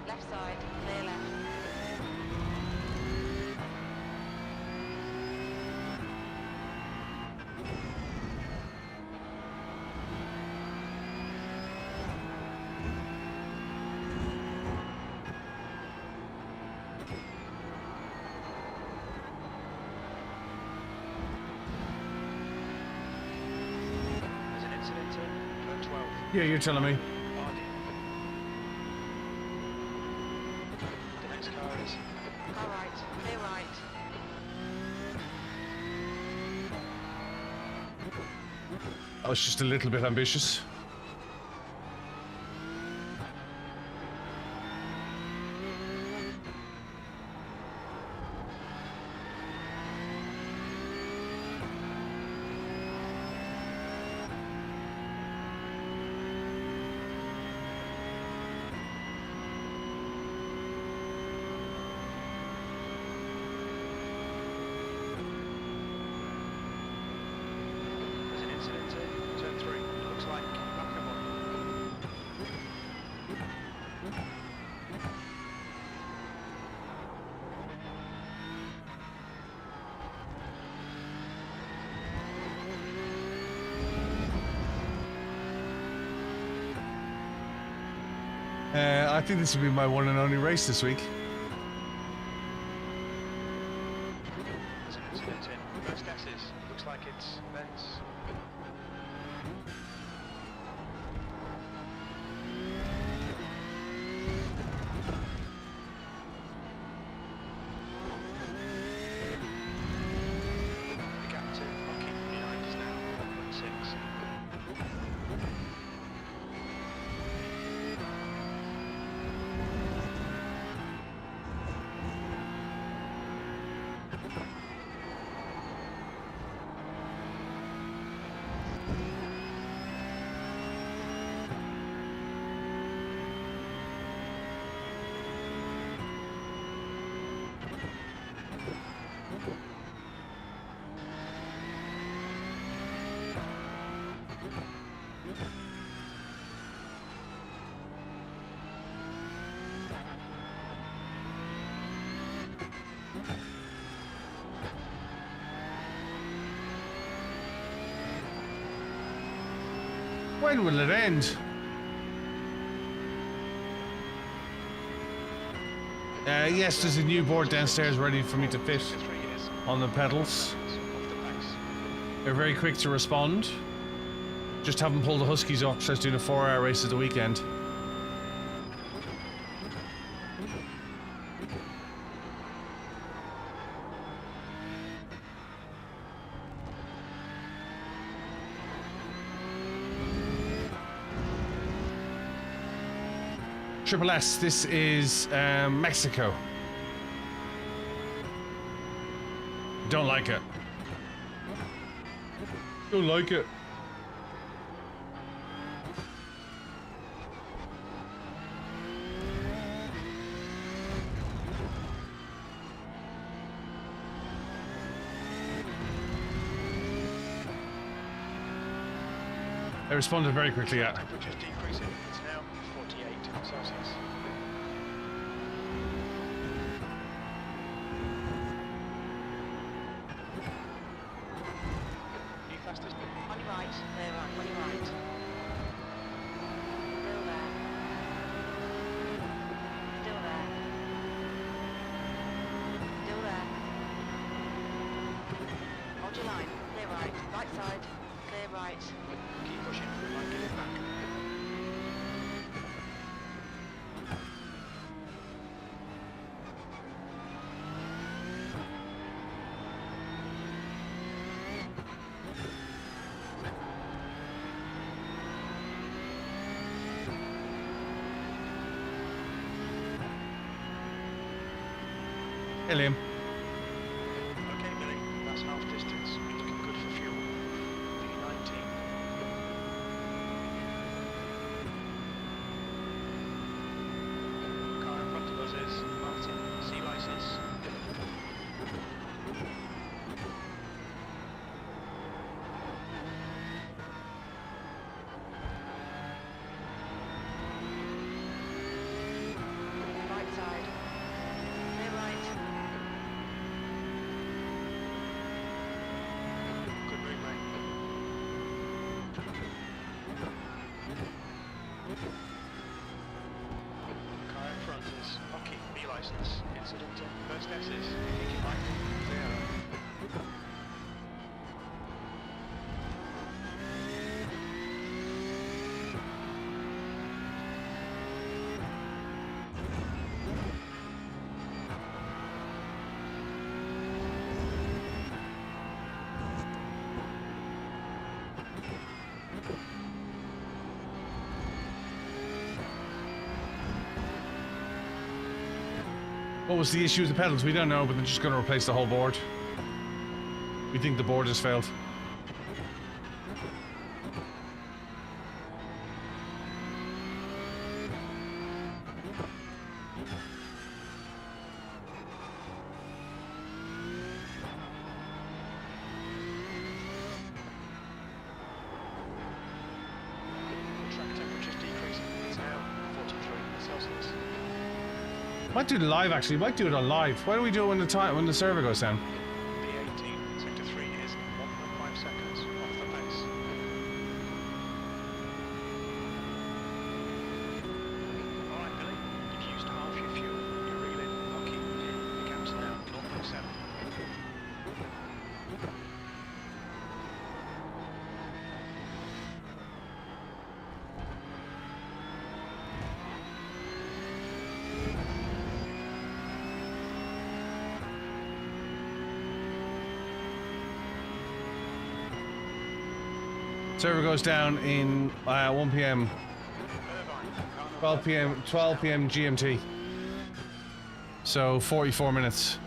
Left side. Clear left. There's an incident in turn 12. Yeah, you're telling me. Ardy. The next car is Car right. Clear right. I was just a little bit ambitious. I think this will be my one and only race this week. There's an incident in first S's. Looks like it's Ben's. The gap to Rocky behind is now 1.6. When will it end? Yes, there's a new board downstairs ready for me to fit on the pedals. They're very quick to respond. Just haven't pulled the Huskies up, so I was doing a 4-hour race at the weekend. Triple S, this is Mexico. Don't like it. Don't like it. They responded very quickly, yeah. Temperature's decreasing. It's now 48 Celsius. New fastest. On your right, there, right, on your right. Still there. Still there. Still there. Hold your line. Clear right. Right side. Clear right. Keep pushing. We might get it back. Hey, Liam. Okay, Billy. That's half distance. You're looking good for fuel. V19. Car in front of us is Martin. C license. Right side. Clear right. Good room, mate. Car in front is Hockey, B license. Incident in first S's. You think it might be zero. What was the issue with the pedals? We don't know, but they're just going to replace the whole board. We think the board has failed. Track temperature's decreasing. It's now 43 Celsius. Might do it live actually. Might do it on live. Why don't we do it when the server goes down? B18, sector 3 is 1.5 seconds off the pace. Alright, Billy, Server goes down in 1 p.m. 12 p.m. GMT. So 44 minutes.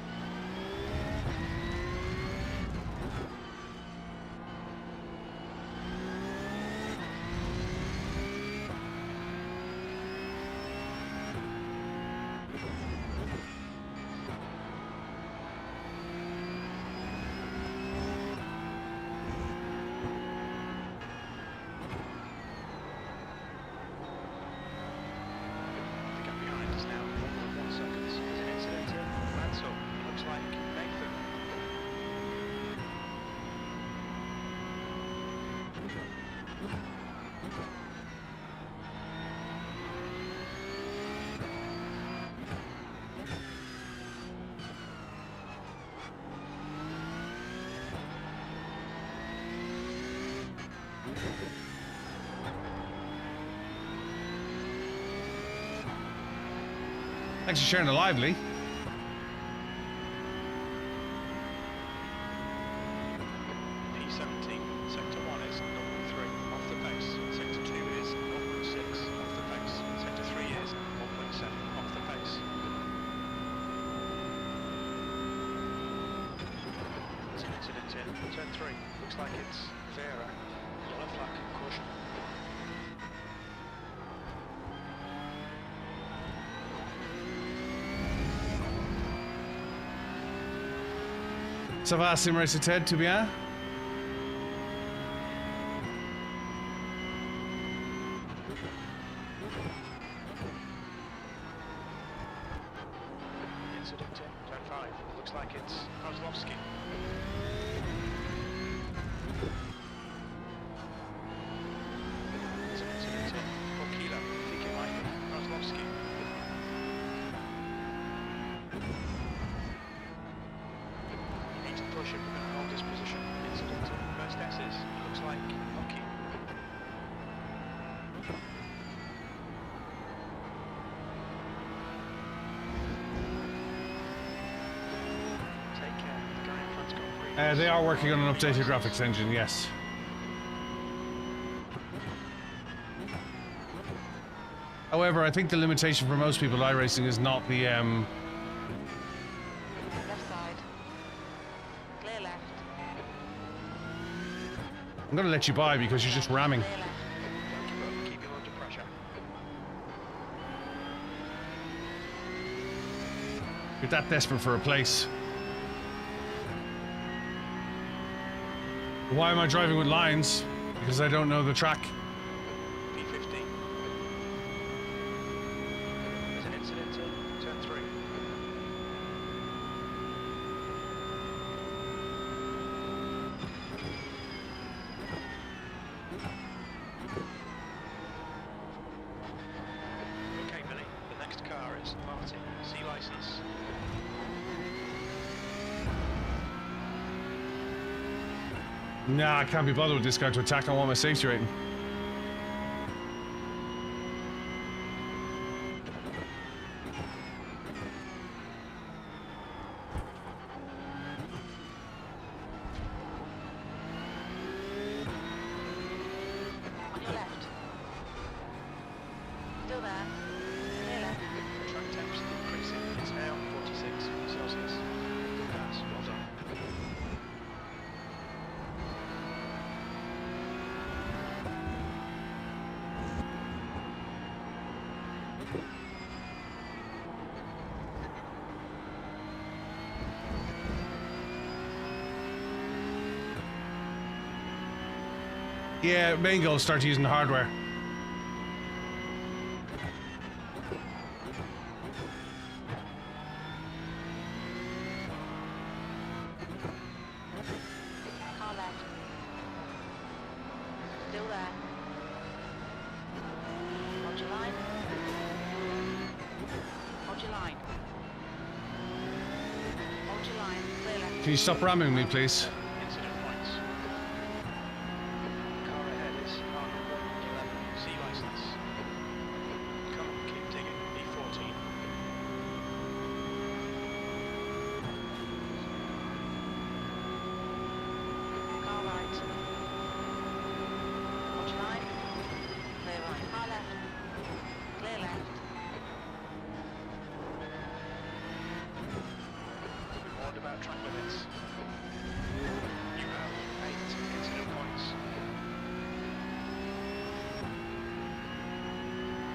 Thanks for sharing the lively. P17, sector 1 is 0.3, off the pace. Sector 2 is 0.6, off the pace. Sector 3 is 0.7, off the pace. There's an incident in turn 3. Looks like it's Vera. Yellow flag, caution. Ça va, simracing Ted, tout bien? Incident in turn 5. Looks like it's Kozlovsky. There's an incident in Okila. I think it might be Kozlovsky. You need to push if we're going to hold this position. Incident in first S's. It looks like Oki. Take care. The guy in front's got green. They are working on an updated graphics engine, yes. However, I think the limitation for most people iRacing is not the Left side. Clear left. I'm gonna let you by because you're just ramming. Clear left. Don't give up. Keep him under pressure. You're that desperate for a place. Why am I driving with lines? Because I don't know the track. P15. There's an incident in turn 3. Okay, Billy. The next car is Martin. C license. Nah, I can't be bothered with this guy to attack. I want my safety rating. On your left. Still there. Clear left. The track temps increasing. It's now 46 Celsius. Good pass. Well done. Yeah, main goal, start using the hardware. Car left. Still there. Hold your line. Hold your line. Hold your line. Clear left. Can you stop ramming me, please? Incident points. Car ahead is car number 11. C license. Come on, keep digging. B14. Car right. Follow track limits. You have 8 incident points.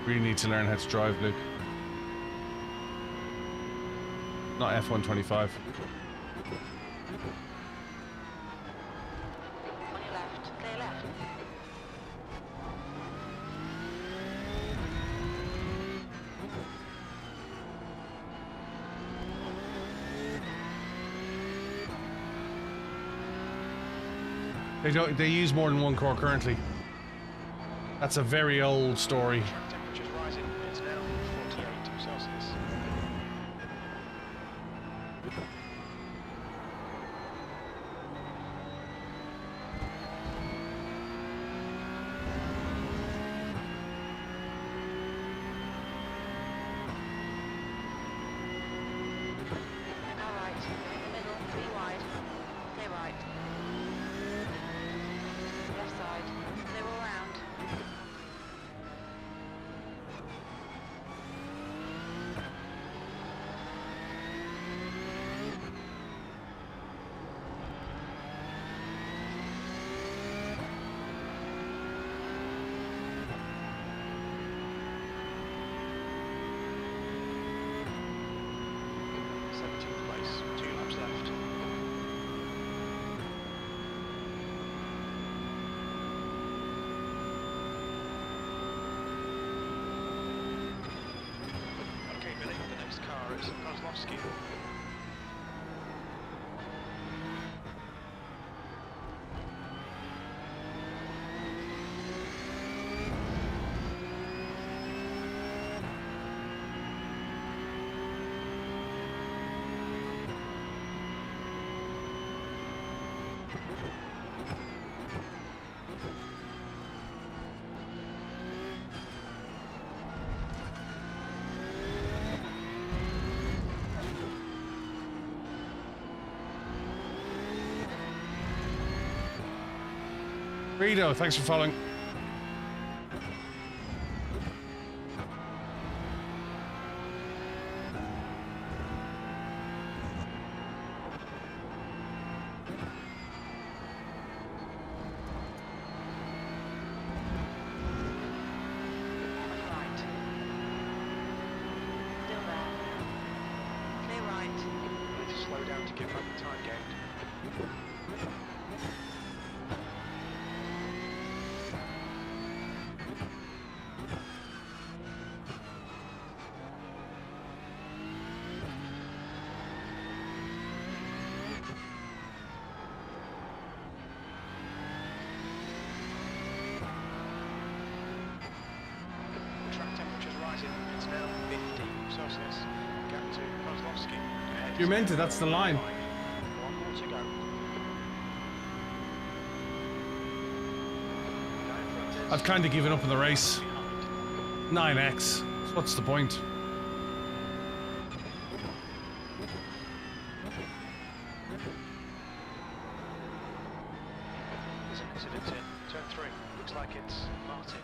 Really need to learn how to drive, Luke. Not F125. On your left, clear left. They use more than one core currently. That's a very old story. Track temperature's rising. It's now 48 Celsius. All right, in the middle, 3 wide. Clear right. Left side, clear all round. Place, 2 laps left. Okay, Billy, the next car is Kozlovsky. Rito, thanks for following. On your right. Still there. Clear right. We need to slow down to give back the time gained. The track temperature's rising. It's now 50 Celsius. Gap to Kozlovsky. Ahead You is meant it, that's the line. 1 more to go. Guy in front is I've kind of given up on the race. behind. 9x. So what's the point? There's an incident in turn 3. Looks like it's Martin.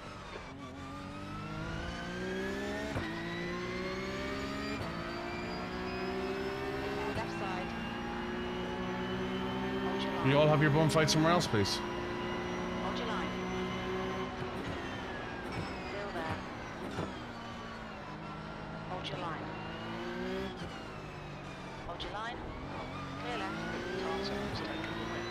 Left side. Hold your Can line. you all have your bum fight somewhere else, please? Hold your line. Still there. Hold your line. Hold your line. Clear left. Carter has taken the win.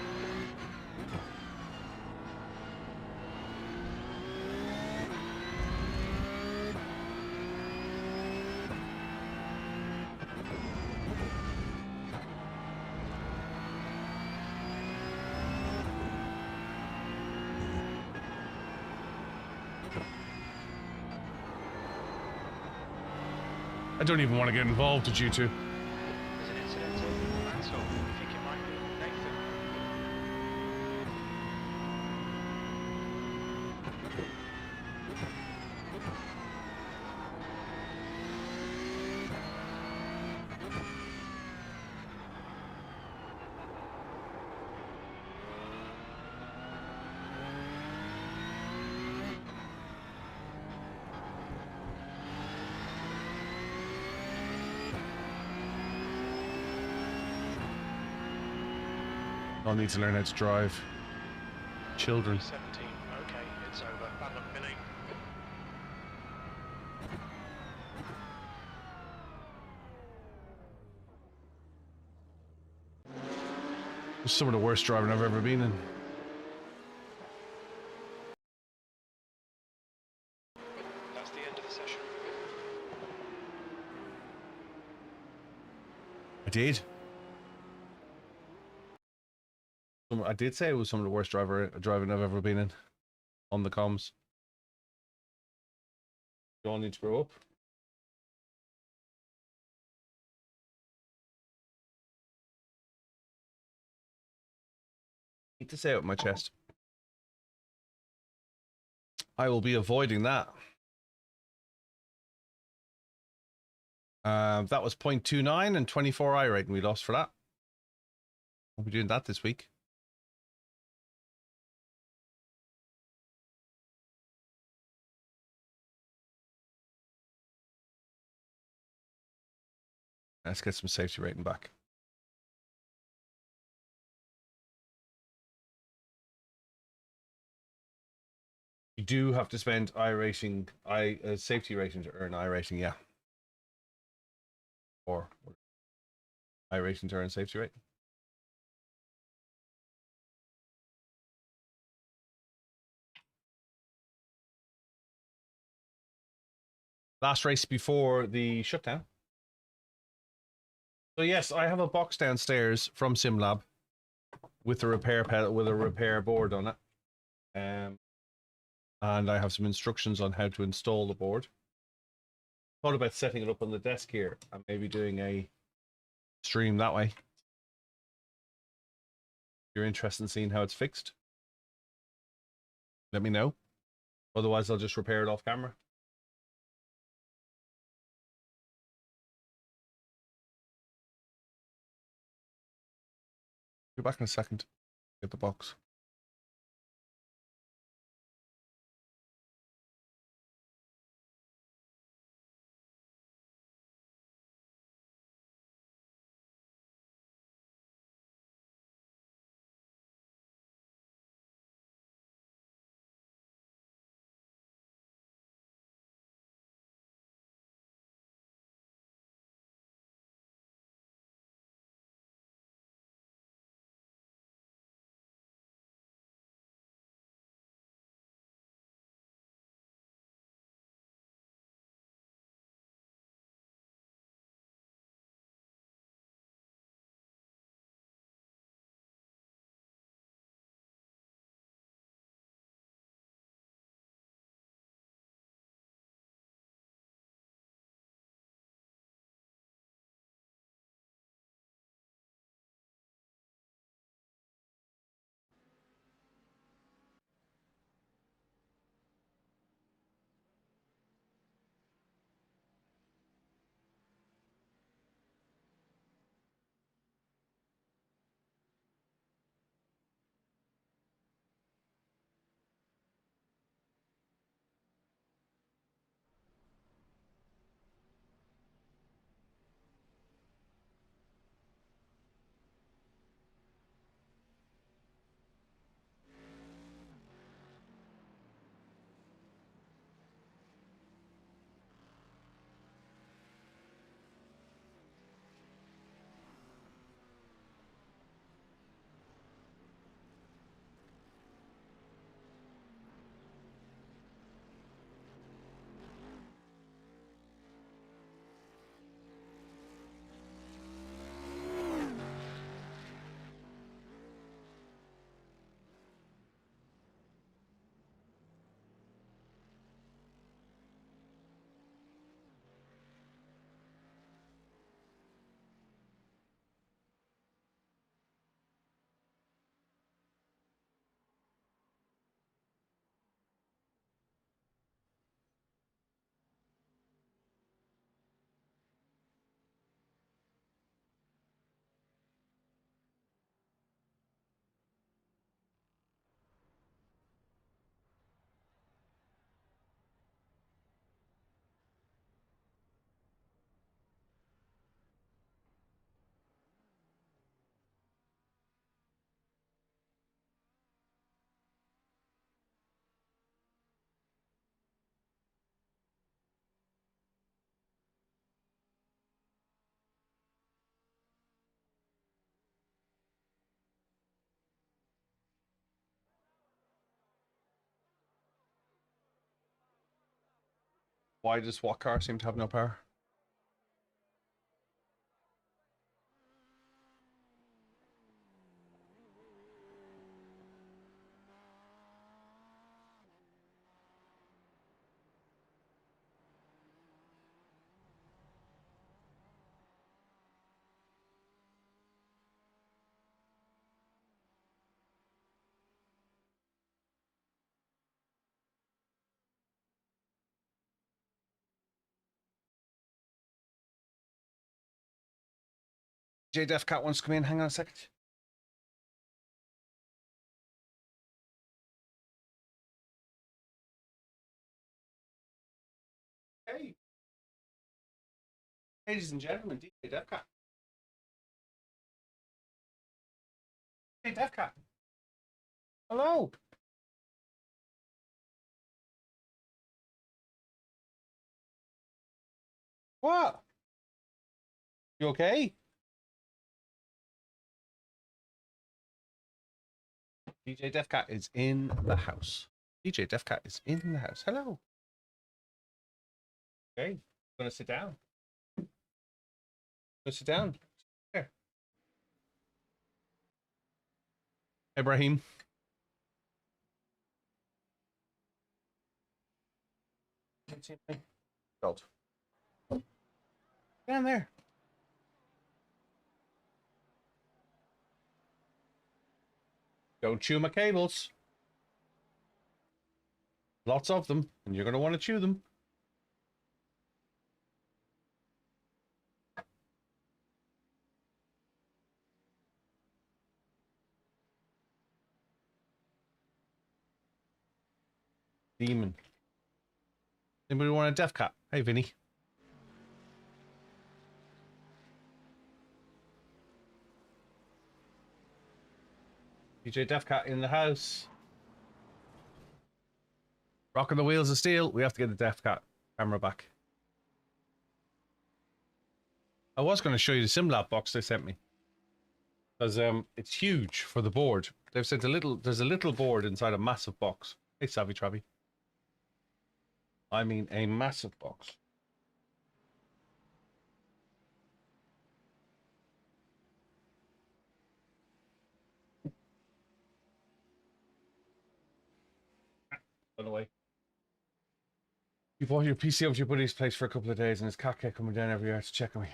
I don't even want to get involved with you two. There's an incident in Mansell. I think it might be Nathan. I'll need to learn how to drive. Children. 17. Okay, it's over. Bad luck, Billy. It's some of the worst driving I've ever been in. That's the end of the session. I did. I did say it was some of the worst driving I've ever been in. On the comms. You all need to grow up. I need to say it with my chest. I will be avoiding that. That was 0.29 and 24 I rating we lost for that. We'll be doing that this week. Let's get some safety rating back. You do have to spend safety rating to earn I rating, yeah. Or I rating to earn safety rating. Last race before the shutdown. So yes, I have a box downstairs from SimLab with a repair pedal, with a repair board on it. And I have some instructions on how to install the board. Thought about setting it up on the desk here and maybe doing a stream that way. If you're interested in seeing how it's fixed, let me know. Otherwise, I'll just repair it off camera. Be back in a second. Get the box. Why does what car seem to have no power? J Defcat wants to come in. Hang on a second. Hey, ladies and gentlemen, DJ Defcat. Hey, Defcat. Hello. What? You okay? DJ Defcat is in the house. DJ Defcat is in the house. Hello. Okay. Gonna sit down. Go sit down. There. Ibrahim. Gold. Down there. Don't chew my cables. Lots of them, and you're going to want to chew them. Demon. Anybody want a Def Cat? Hey, Vinny. DJ Def Cat in the house. Rocking the wheels of steel. We have to get the Def Cat camera back. I was going to show you the SimLab box they sent me. Because it's huge for the board. They've sent there's a little board inside a massive box. Hey, Savvy Travi. I mean a massive box. By the way. You bought your PC over to your buddy's place for a couple of days and his cat kept coming down every year to check on me.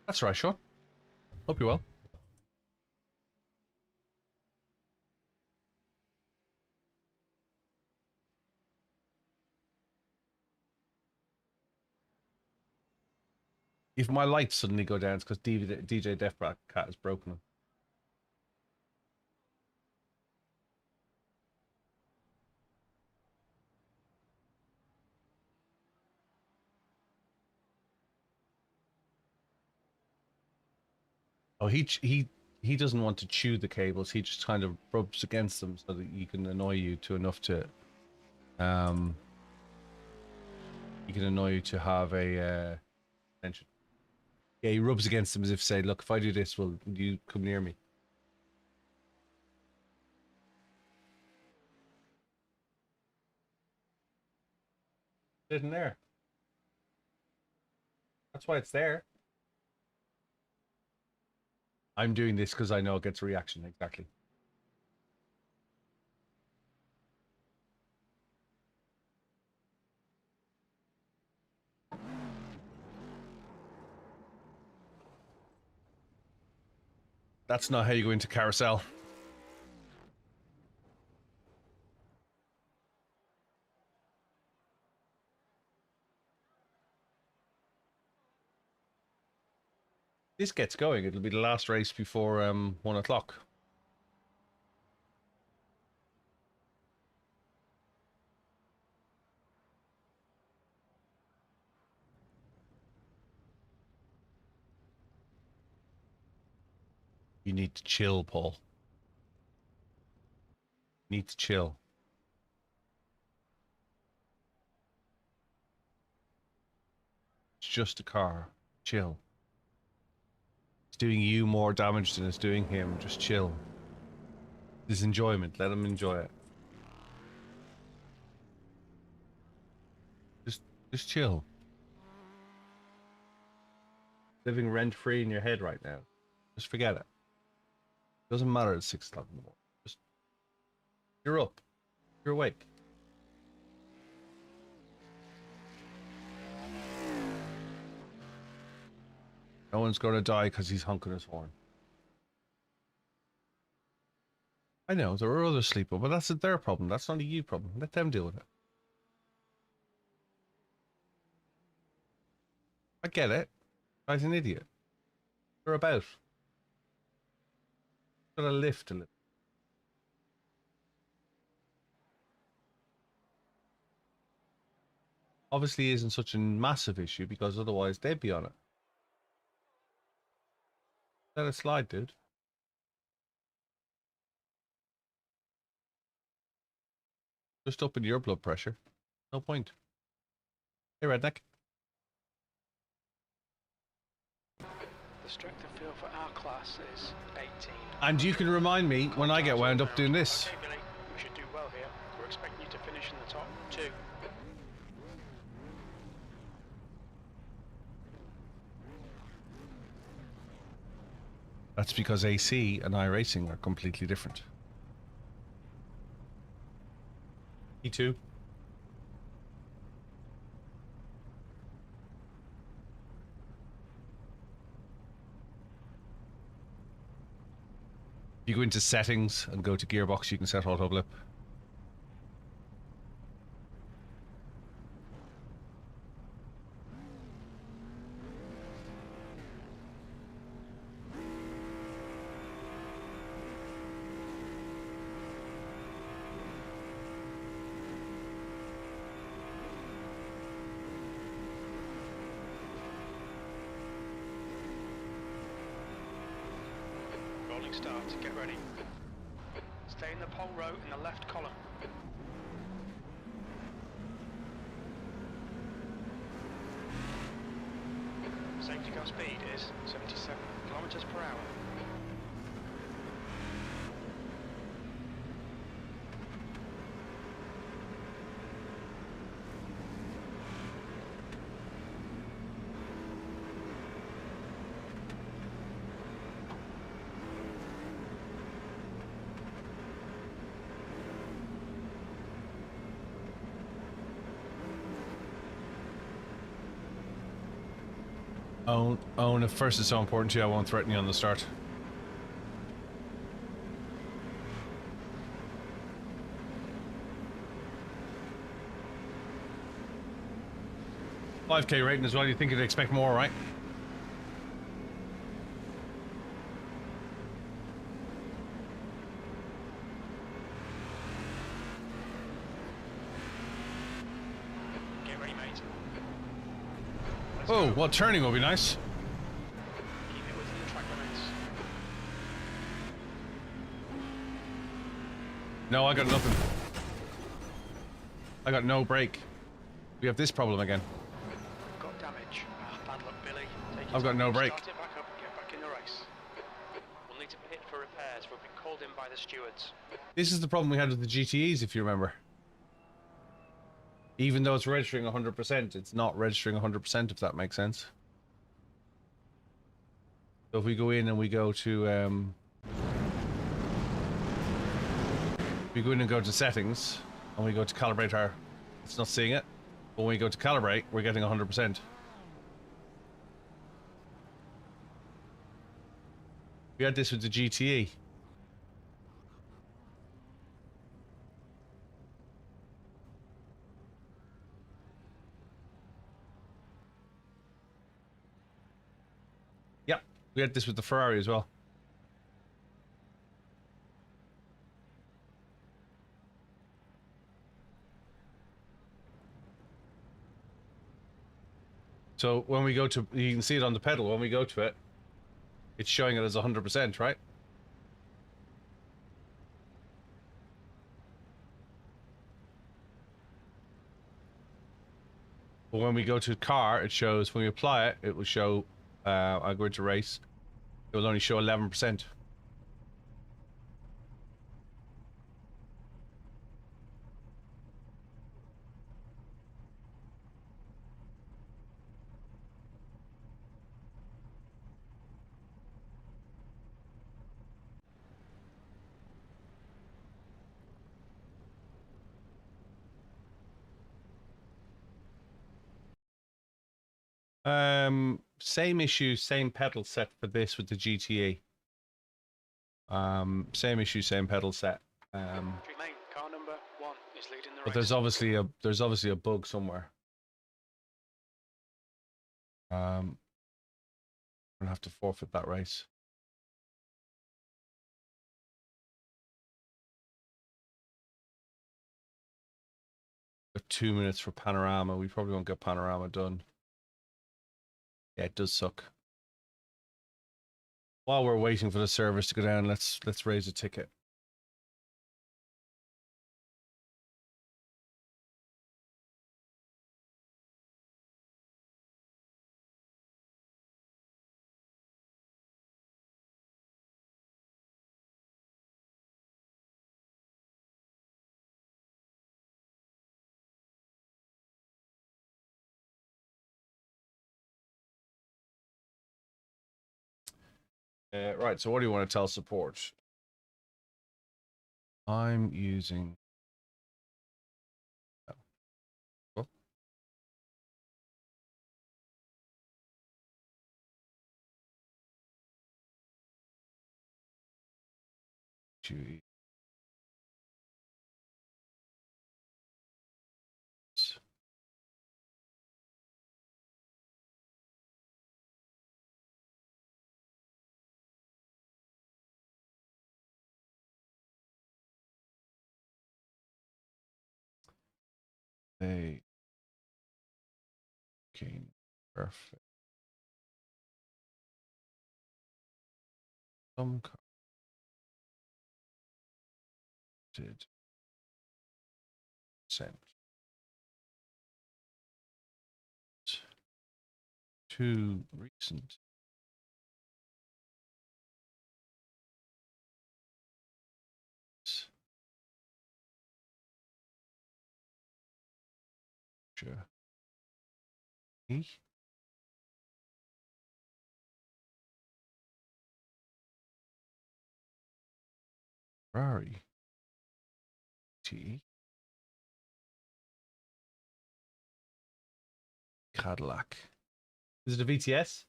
That's right, Sean. Hope you're well. If my lights suddenly go down, it's because DJ Defcat has broken them. Oh, he doesn't want to chew the cables. He just kind of rubs against them so that he can annoy you to enough to, he can annoy you to have a attention. Yeah, he rubs against them as if to say, look, if I do this, will you come near me? Sitting there. That's why it's there. I'm doing this because I know it gets a reaction. Exactly. That's not how you go into carousel. This gets going. It'll be the last race before 1 o'clock. You need to chill, Paul. You need to chill. It's just a car. Chill. It's doing you more damage than it's doing him. Just chill. This enjoyment. Let him enjoy it. Just chill. Living rent-free in your head right now. Just forget it. Doesn't matter at 6 o'clock in the morning. Just, you're up. You're awake. No one's going to die because he's honking his horn. I know, there are others sleeping, but that's their problem. That's not a you problem. Let them deal with it. I get it. Guy's an idiot. You're about. Gotta lift a little. Obviously isn't such a massive issue because otherwise they'd be on it. Let it slide, dude. Just up in your blood pressure. No point. Hey, redneck. The strength of field for our class is 18. And you can remind me when I get wound up doing this. Okay, Billy, we should do well here. We're expecting you to finish in the top 2. That's because AC and Iracing are completely different. E2. You go into settings and go to gearbox, you can set auto blip. Rolling start, get ready. Stay in the pole row in the left column. Safety car speed is 77 kilometers per hour. Owen, if first is so important to you, I won't threaten you on the start. $5K rating as well, you think you'd expect more, right? Get ready, mate. Oh, well, turning will be nice. Keep it within the track limits. No, I got nothing. I got no brake. We have this problem again. Got damage. Bad luck, Billy. Take I've got no brake. Start it back up and get back in the race. We'll need to pit for repairs. We've been called in by the stewards. This is the problem we had with the GTEs, if you remember. Even though it's registering 100%, it's not registering 100%, if that makes sense. So if we go in and we go to, we go in and go to settings, and we go to calibrate our, it's not seeing it. But when we go to calibrate, we're getting 100%. We had this with the GTE. Yep, we had this with the Ferrari as well. So when we go to, you can see it on the pedal, when we go to it, it's showing it as 100%, right? But when we go to car, it shows, when we apply it, it will show, I'm going to race, It will only show 11%. Same issue, same pedal set for this with the GTE. Same issue, same pedal set. Main car number 1 is leading the race. But there's obviously a bug somewhere. I'm gonna have to forfeit that race. Got 2 minutes for panorama. We probably won't get panorama done. Yeah, it does suck. While we're waiting for the service to go down, let's raise a ticket. Right, so what do you want to tell support? I'm using... Oh. Gee. Okay, perfect. Some car did sent to recent sure. Ferrari T Cadillac. Is it a VTS?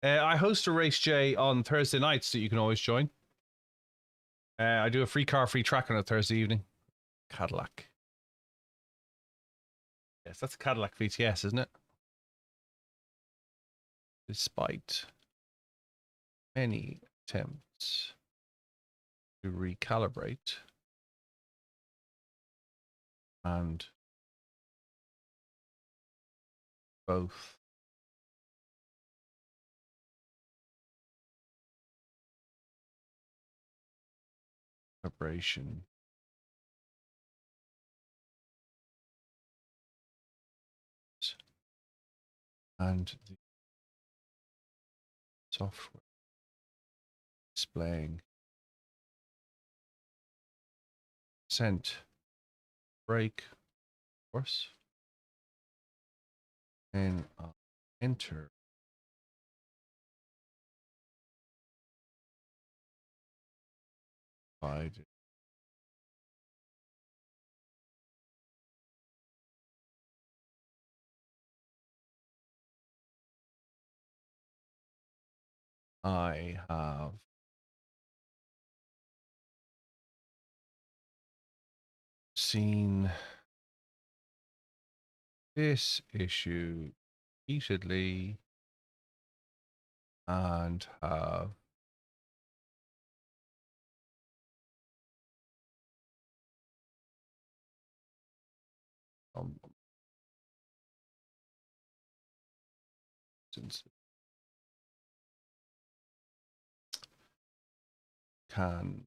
I host a race, Jay, on Thursday nights that you can always join. I do a free car, free track on a Thursday evening. Cadillac. Yes, that's a Cadillac VTS, isn't it? Despite many attempts to recalibrate and both vibration and the software displaying sent break course and enter provided. I have seen this issue repeatedly and have since can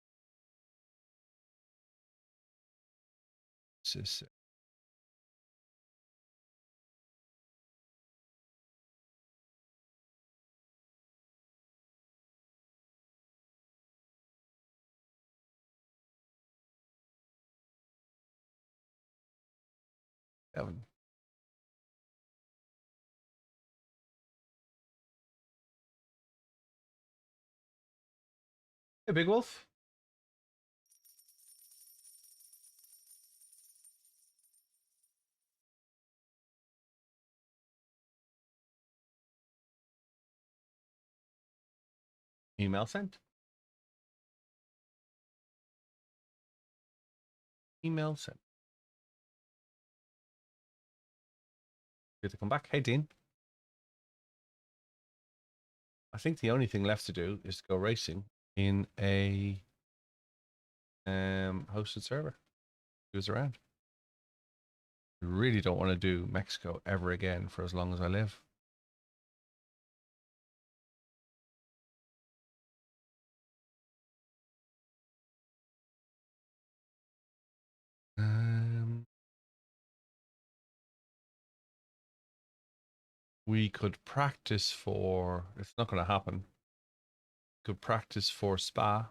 Kevin. Hey, Big Wolf. Email sent. Email sent. Good to come back. Hey, Dean. I think the only thing left to do is to go racing in a hosted server. Who's around? I really don't want to do Mexico ever again for as long as I live. We could practice for, it's not going to happen. Could practice for Spa.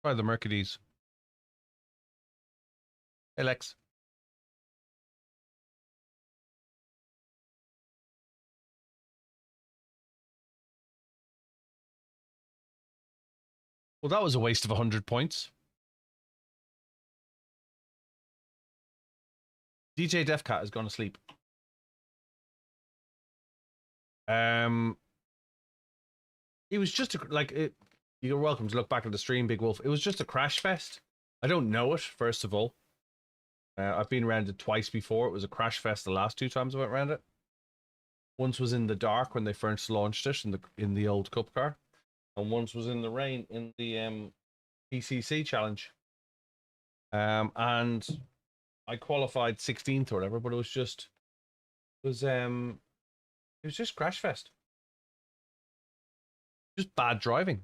Try the Mercedes. Hey, Lex. Well, that was a waste of 100 points. DJ Defcat has gone to sleep. It was just like it. You're welcome to look back at the stream, Big Wolf. It was just a crash fest. I don't know it, first of all. I've been around it twice before. It was a crash fest the last 2 times I went around it. Once was in the dark when they first launched it in the old Cup car, and once was in the rain in the PCC challenge. And I qualified 16th or whatever, but it was just crash fest. Just bad driving.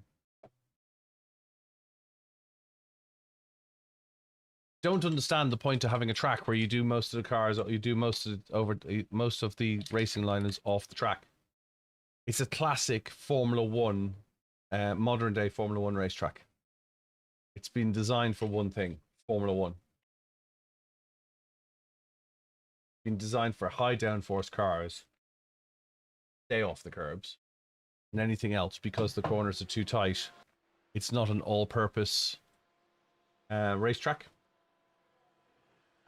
Don't understand the point of having a track where you do most of the cars, you do most of the racing line is off the track. It's a classic Formula One, modern day Formula One racetrack. It's been designed for one thing, Formula One. Been designed for high downforce cars, stay off the curbs, and anything else because the corners are too tight. It's not an all-purpose racetrack.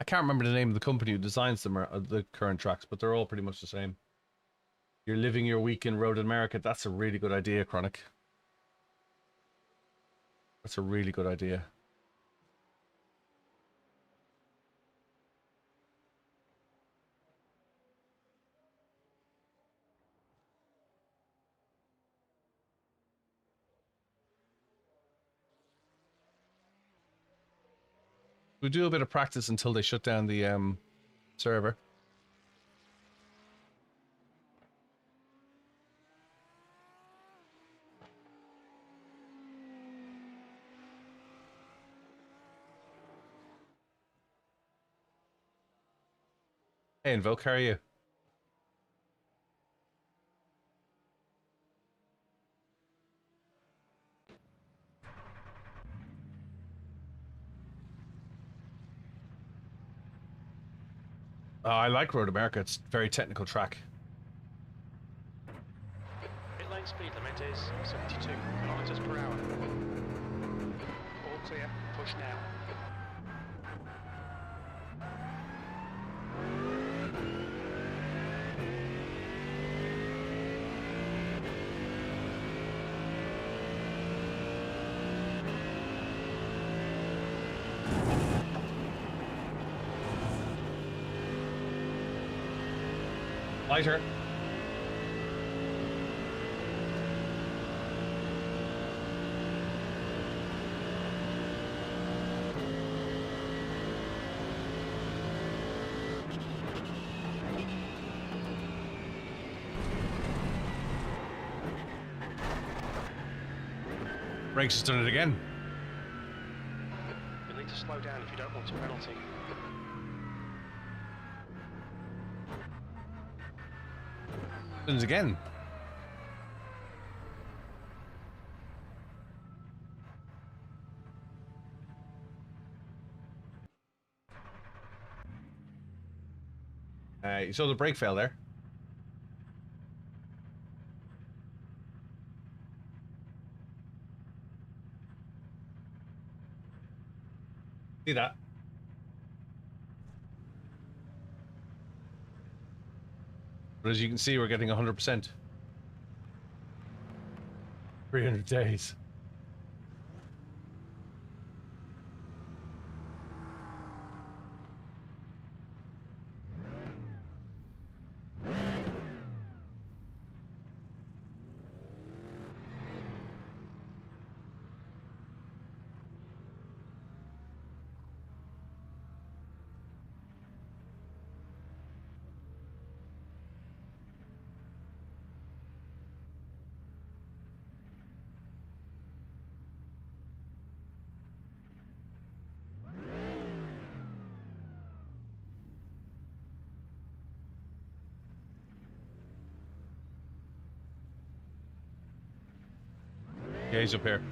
I can't remember the name of the company who designs them or the current tracks, but they're all pretty much the same. You're living your weekend road in America. That's a really good idea, Chronic. That's a really good idea. We'll do a bit of practice until they shut down the server. Hey, Invoke, how are you? I like Road America. It's a very technical track. Pit lane speed limit is 72 kilometers per hour. All clear. Push now. Lighter. Brakes has done it again. You'll need to slow down if you don't want a penalty. Done it again. You saw the brake fail there. See that? But as you can see, we're getting 100%. 300 days. Yeah, he's up here.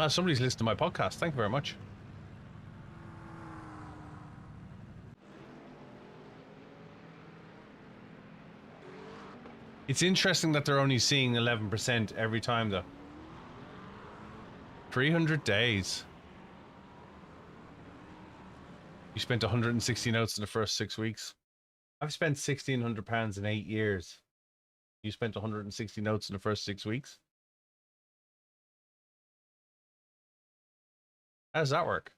Somebody's listened to my podcast. Thank you very much. It's interesting that they're only seeing 11% every time, though. 300 days. You spent 160 notes in the first 6 weeks. I've spent £1,600 in 8 years. You spent 160 notes in the first 6 weeks? How does that work?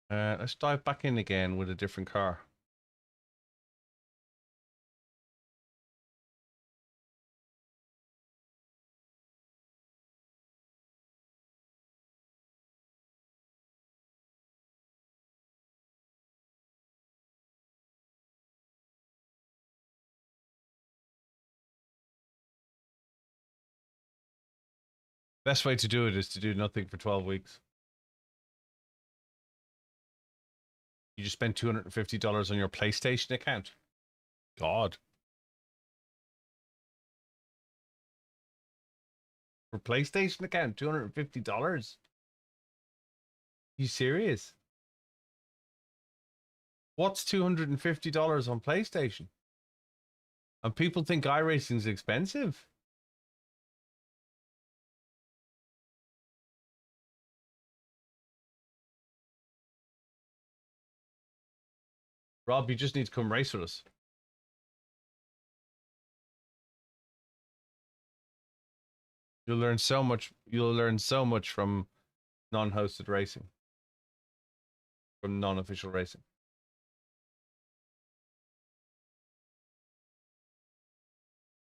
Let's dive back in again with a different car. Best way to do it is to do nothing for 12 weeks. You just spend $250 on your PlayStation account. God. For PlayStation account, $250? You serious? What's $250 on PlayStation? And people think iRacing is expensive. Rob, you just need to come race with us. You'll learn so much. You'll learn so much from non-hosted racing, from non-official racing.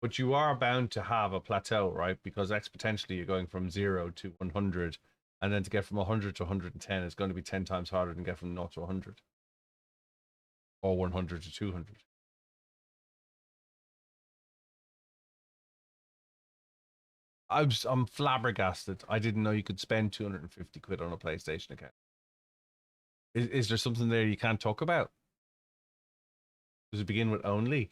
But you are bound to have a plateau, right? Because exponentially you're going from 0 to 100, and then to get from 100 to 110 is going to be 10 times harder than get from 0 to 100. Or 100 to 200. I'm flabbergasted. I didn't know you could spend 250 quid on a PlayStation account. Is there something there you can't talk about? Does it begin with only?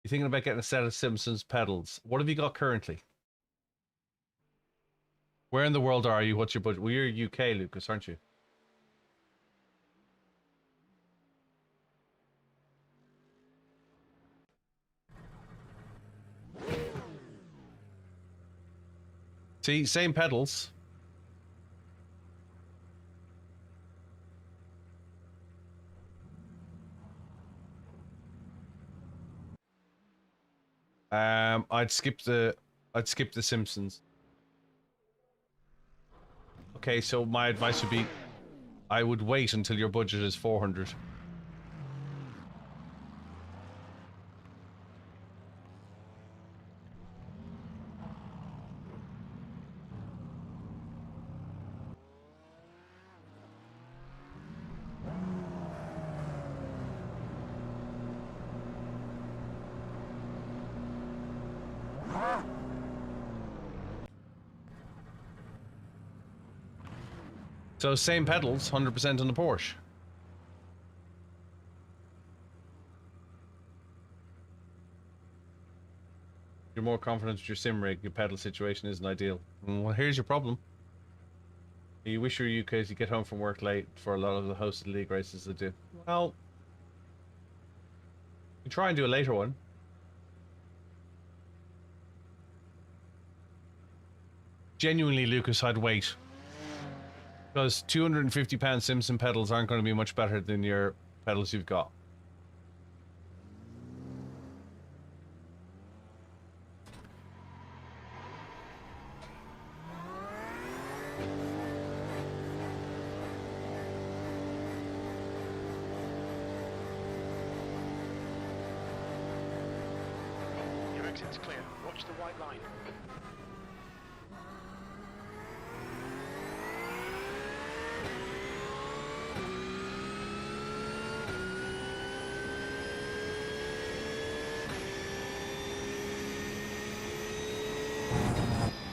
You're thinking about getting a set of Simpsons pedals. What have you got currently? Where in the world are you? What's your budget? Well, you're UK, Lucas, aren't you? See, same pedals. I'd skip the Simpsons. Okay, so my advice would be, I would wait until your budget is 400. So same pedals, 100% on the Porsche. You're more confident with your sim rig, your pedal situation isn't ideal. Well, here's your problem. You wish you were UK as you get home from work late for a lot of the hosted league races that do. Well, you try and do a later one. Genuinely, Lucas, I'd wait. Because £250 Simpson pedals aren't going to be much better than your pedals you've got. Your exit's clear. Watch the white line.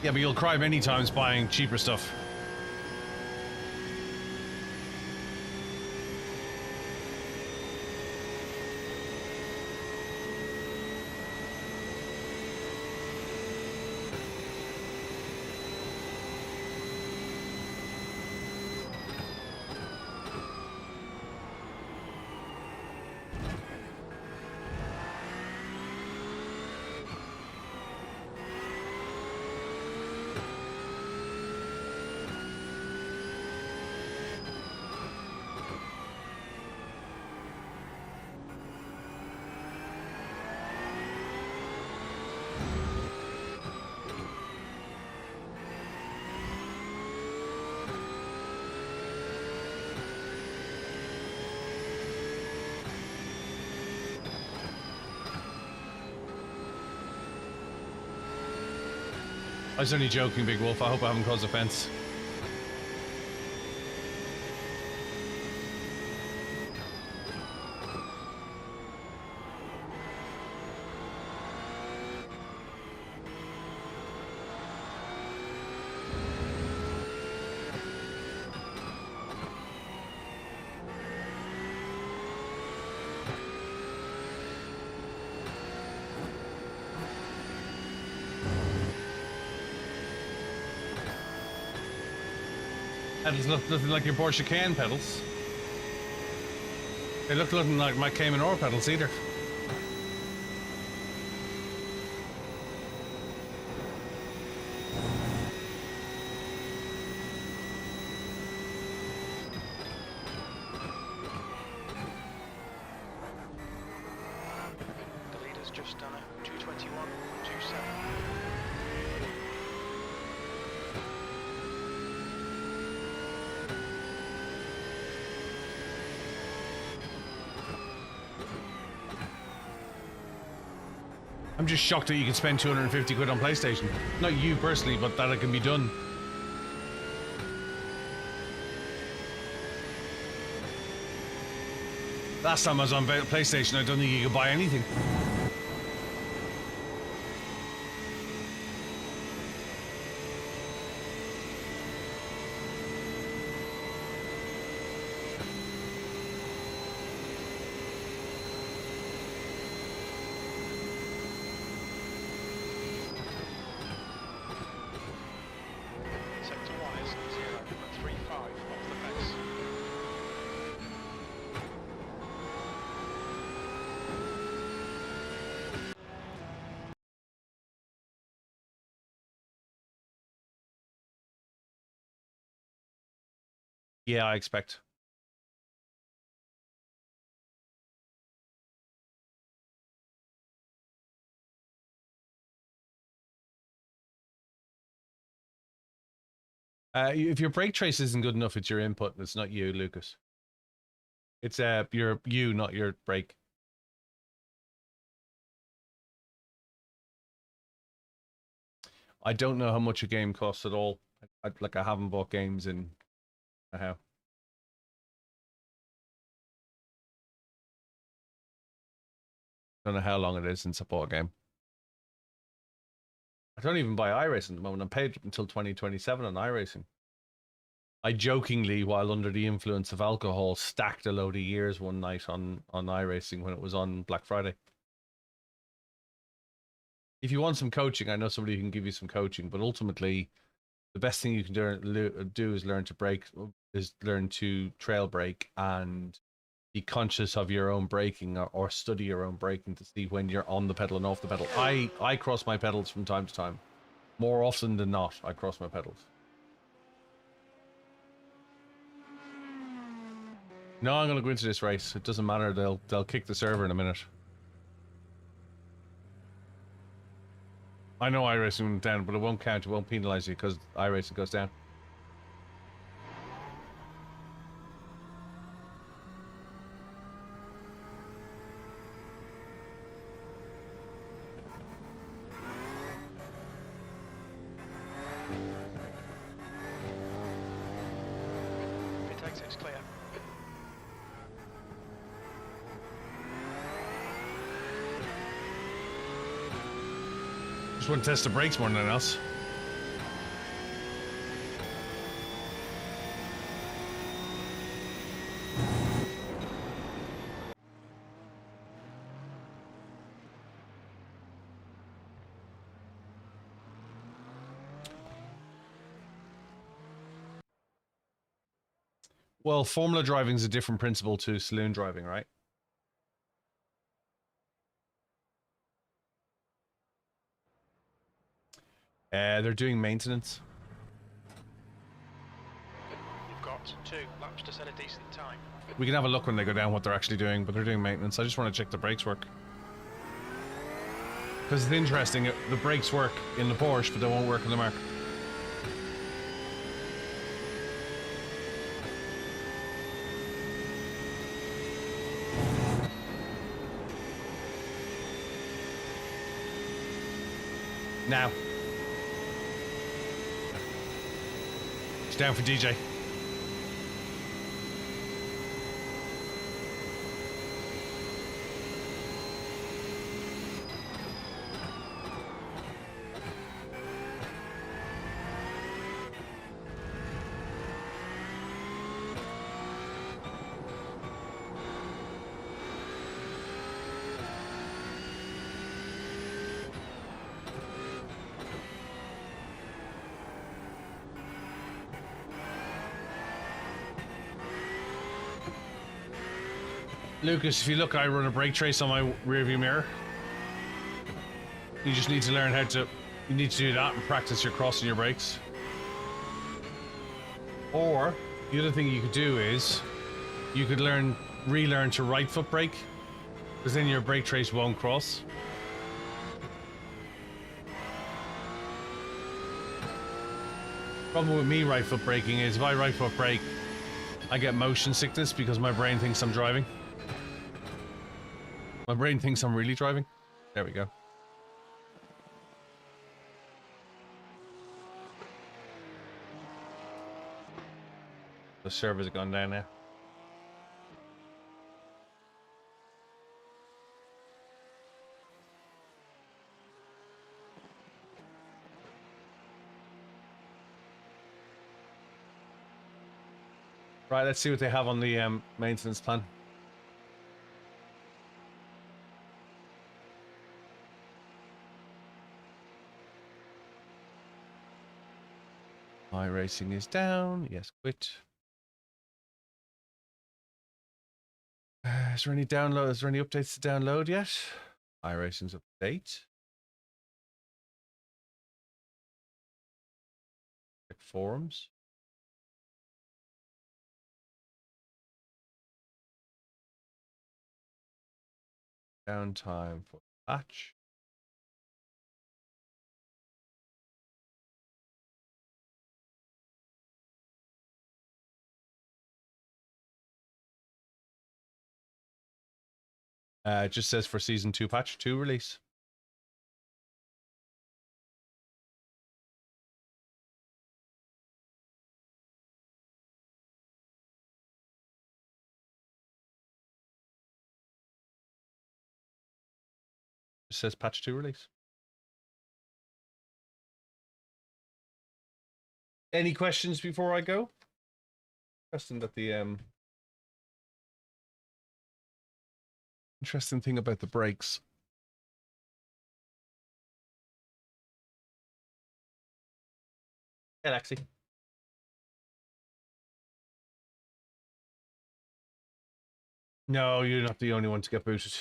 Yeah, but you'll cry many times buying cheaper stuff. I was only joking, Big Wolf. I hope I haven't caused offense. Pedals look nothing like your Porsche Cayenne pedals. They look nothing like my Cayman Ore pedals either. The leader's just done it. 221.27. I'm just shocked that you can spend 250 quid on PlayStation. Not you personally, but that it can be done. Last time I was on PlayStation, I don't think you could buy anything. Sector 1 is 0.35 off the pace. Yeah, I expect. If your brake trace isn't good enough, it's your input. It's not you, Lucas. It's you, not your brake. I don't know how much a game costs at all. I haven't bought games in how. Don't know how long it is since I bought a game. I don't even buy iRacing at the moment. I'm paid until 2027 on iRacing. I jokingly, while under the influence of alcohol, stacked a load of years one night on iRacing when it was on Black Friday. If you want some coaching, I know somebody who can give you some coaching, but ultimately, the best thing you can do is learn to trail brake and be conscious of your own braking, or study your own braking to see when you're on the pedal and off the pedal. I cross my pedals from time to time. More often than not, I cross my pedals. No, I'm going to go into this race. It doesn't matter. They'll kick the server in a minute. I know iRacing went down, but it won't count. It won't penalise you because iRacing goes down. Pit exit's clear. Just want to test the brakes more than anything else. Well, Formula driving is a different principle to saloon driving, right? They're doing maintenance. You've got 2 laps to set a decent time. We can have a look when they go down what they're actually doing, but they're doing maintenance. I just want to check the brakes work. Because it's interesting, the brakes work in the Porsche, but they won't work in the Mark. Now. It's down for DJ. Lucas, if you look, I run a brake trace on my rearview mirror. You just need to learn how to... You need to do that and practice your crossing your brakes. Or, the other thing you could do is... You could relearn to right foot brake. Because then your brake trace won't cross. Problem with me right foot braking is if I right foot brake, I get motion sickness because my brain thinks I'm driving. My brain thinks I'm really driving. There we go. The servers have gone down now. Right, let's see what they have on the maintenance plan. iRacing is down. Yes, quit. Is there any download? Is there any updates to download yet? iRacing's update. Check forums. Downtime for patch. It just says for Season 2 Patch 2 release. It says Patch 2 release. Any questions before I go? Interesting that the interesting thing about the brakes. Hey, Lexi. No, you're not the only one to get booted.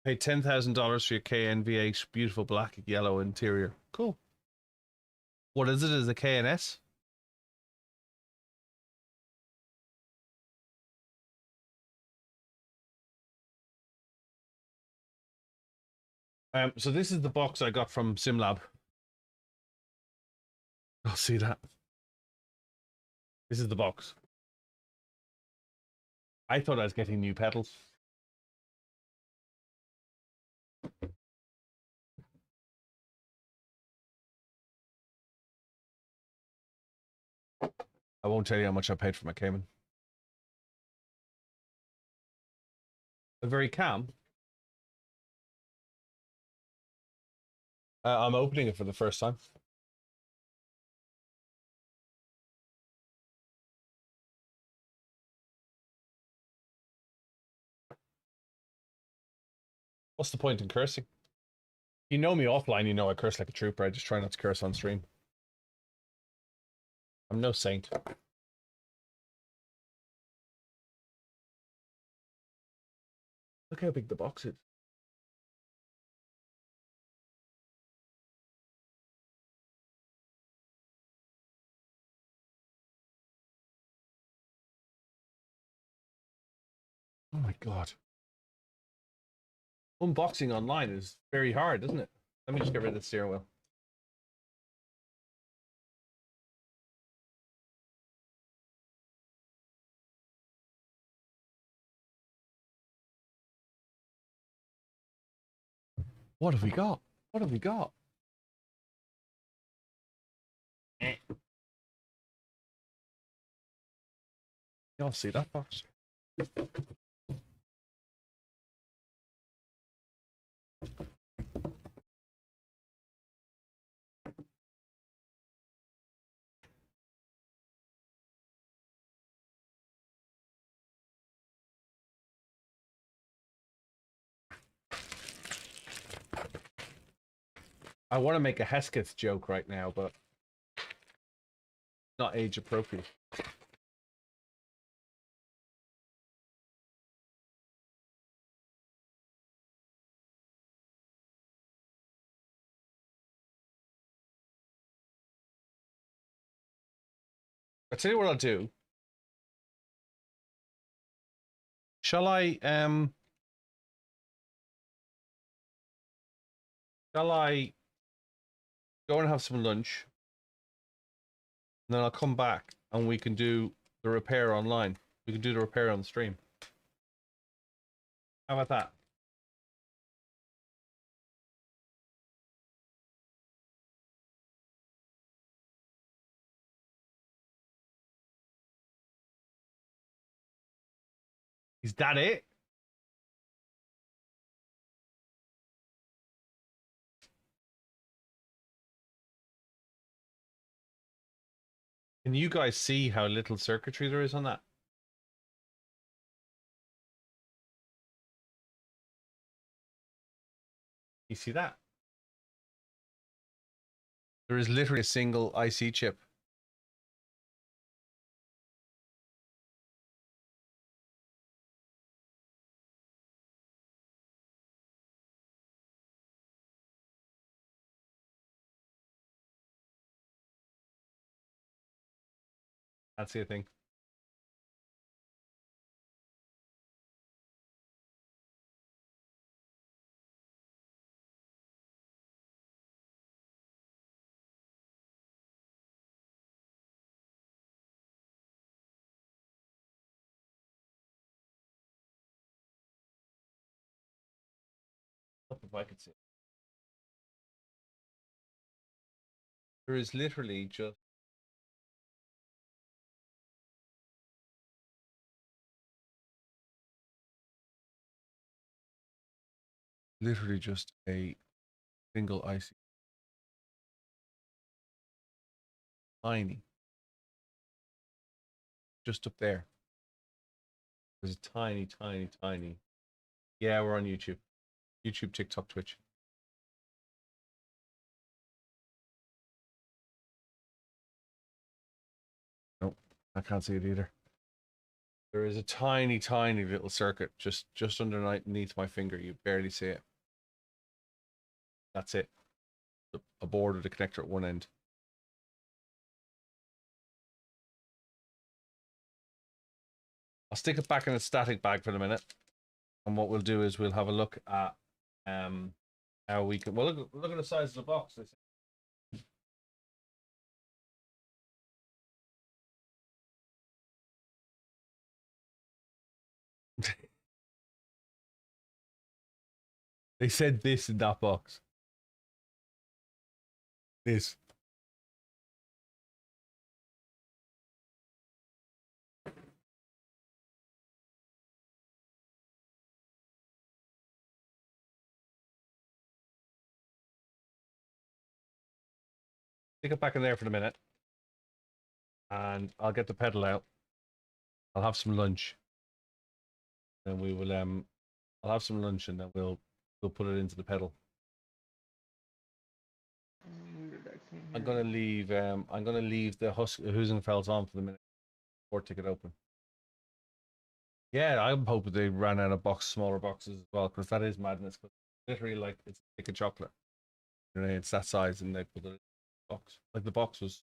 Pay $10,000 for your KN-V8, beautiful black yellow interior. Cool. What is it? Is it a KNS? So this is the box I got from SimLab. I'll see that. This is the box. I thought I was getting new pedals. I won't tell you how much I paid for my Cayman. They're very calm. I'm opening it for the first time. What's the point in cursing? You know me offline, you know I curse like a trooper. I just try not to curse on stream. I'm no saint. Look how big the box is. Oh my god. Unboxing online is very hard, isn't it? Let me just get rid of the steering wheel. What have we got? What have we got? Y'all see that box? I want to make a Hesketh joke right now, but not age appropriate. I'll tell you what I'll do. Shall I go and have some lunch? And then I'll come back and we can do the repair online. We can do the repair on the stream. How about that? Is that it? Can you guys see how little circuitry there is on that? You see that? There is literally a single IC chip. That's the thing. if I could see it. There is literally just a single icy, tiny, just up there. There's a tiny, tiny, tiny. Yeah, we're on YouTube. YouTube, TikTok, Twitch. Nope, I can't see it either. There is a tiny, tiny little circuit just underneath my finger. You barely see it. That's it. A board with a connector at one end. I'll stick it back in a static bag for the minute. And what we'll do is we'll have a look at how we can. Well, look at the size of the box. They said this in that box. This. Stick it back in there for the minute. And I'll get the pedal out. I'll have some lunch. And we will I'll have some lunch and then we'll put it into the pedal. I'm gonna leave the Husenfelds on for the minute. Or ticket open. Yeah, I'm hoping they ran out of smaller boxes as well, because that is madness. Because literally, like, it's like a chocolate. You know, it's that size, and they put it in the box. Like the box was,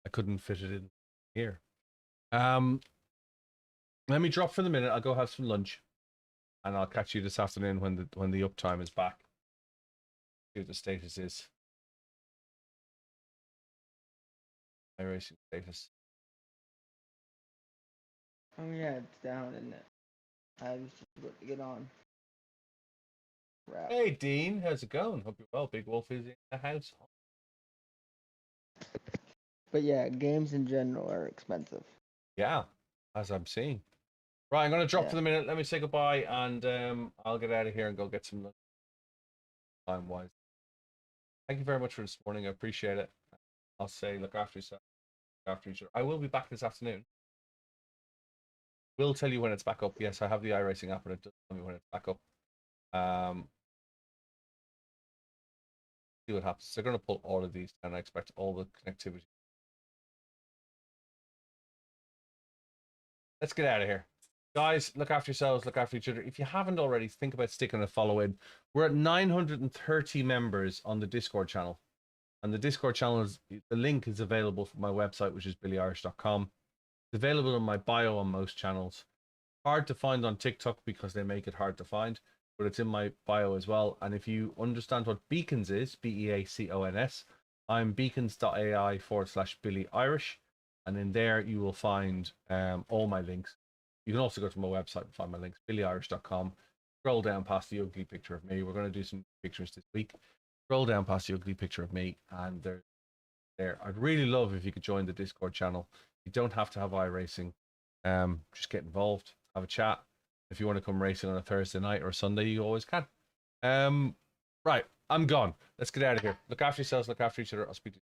I couldn't fit it in here. Let me drop for the minute. I'll go have some lunch, and I'll catch you this afternoon when the uptime is back. See what the status is. My racing status. Oh yeah, it's down, isn't it? I was just about to get on. Crap. Hey Dean, how's it going? Hope you're well. Big Wolf is in the house. But yeah, games in general are expensive. Yeah, as I'm seeing. Right, I'm going to drop for the minute. Let me say goodbye, and I'll get out of here and go get some lunch. Time-wise. Thank you very much for this morning. I appreciate it. I'll say look after yourself, look after each other. I will be back this afternoon. Will tell you when it's back up. Yes, I have the iRacing app, and it does tell me when it's back up. See what happens. They're going to pull all of these, and I expect all the connectivity. Let's get out of here. Guys, look after yourselves, look after each other. If you haven't already, think about sticking a follow in. We're at 930 members on the Discord channel. And the Discord channel, the link is available from my website, which is BillyOirish.com. It's available in my bio on most channels. Hard to find on TikTok because they make it hard to find, but it's in my bio as well. And if you understand what Beacons is, BEACONS, I'm beacons.ai/BillyOirish. And in there you will find all my links. You can also go to my website and find my links, BillyOirish.com. Scroll down past the ugly picture of me. We're going to do some pictures this week. Scroll down past the ugly picture of me, and they're there. I'd really love if you could join the Discord channel. You don't have to have iRacing. Just get involved, have a chat. If you want to come racing on a Thursday night or a Sunday, you always can. Right, I'm gone. Let's get out of here. Look after yourselves, look after each other. I'll speak to you.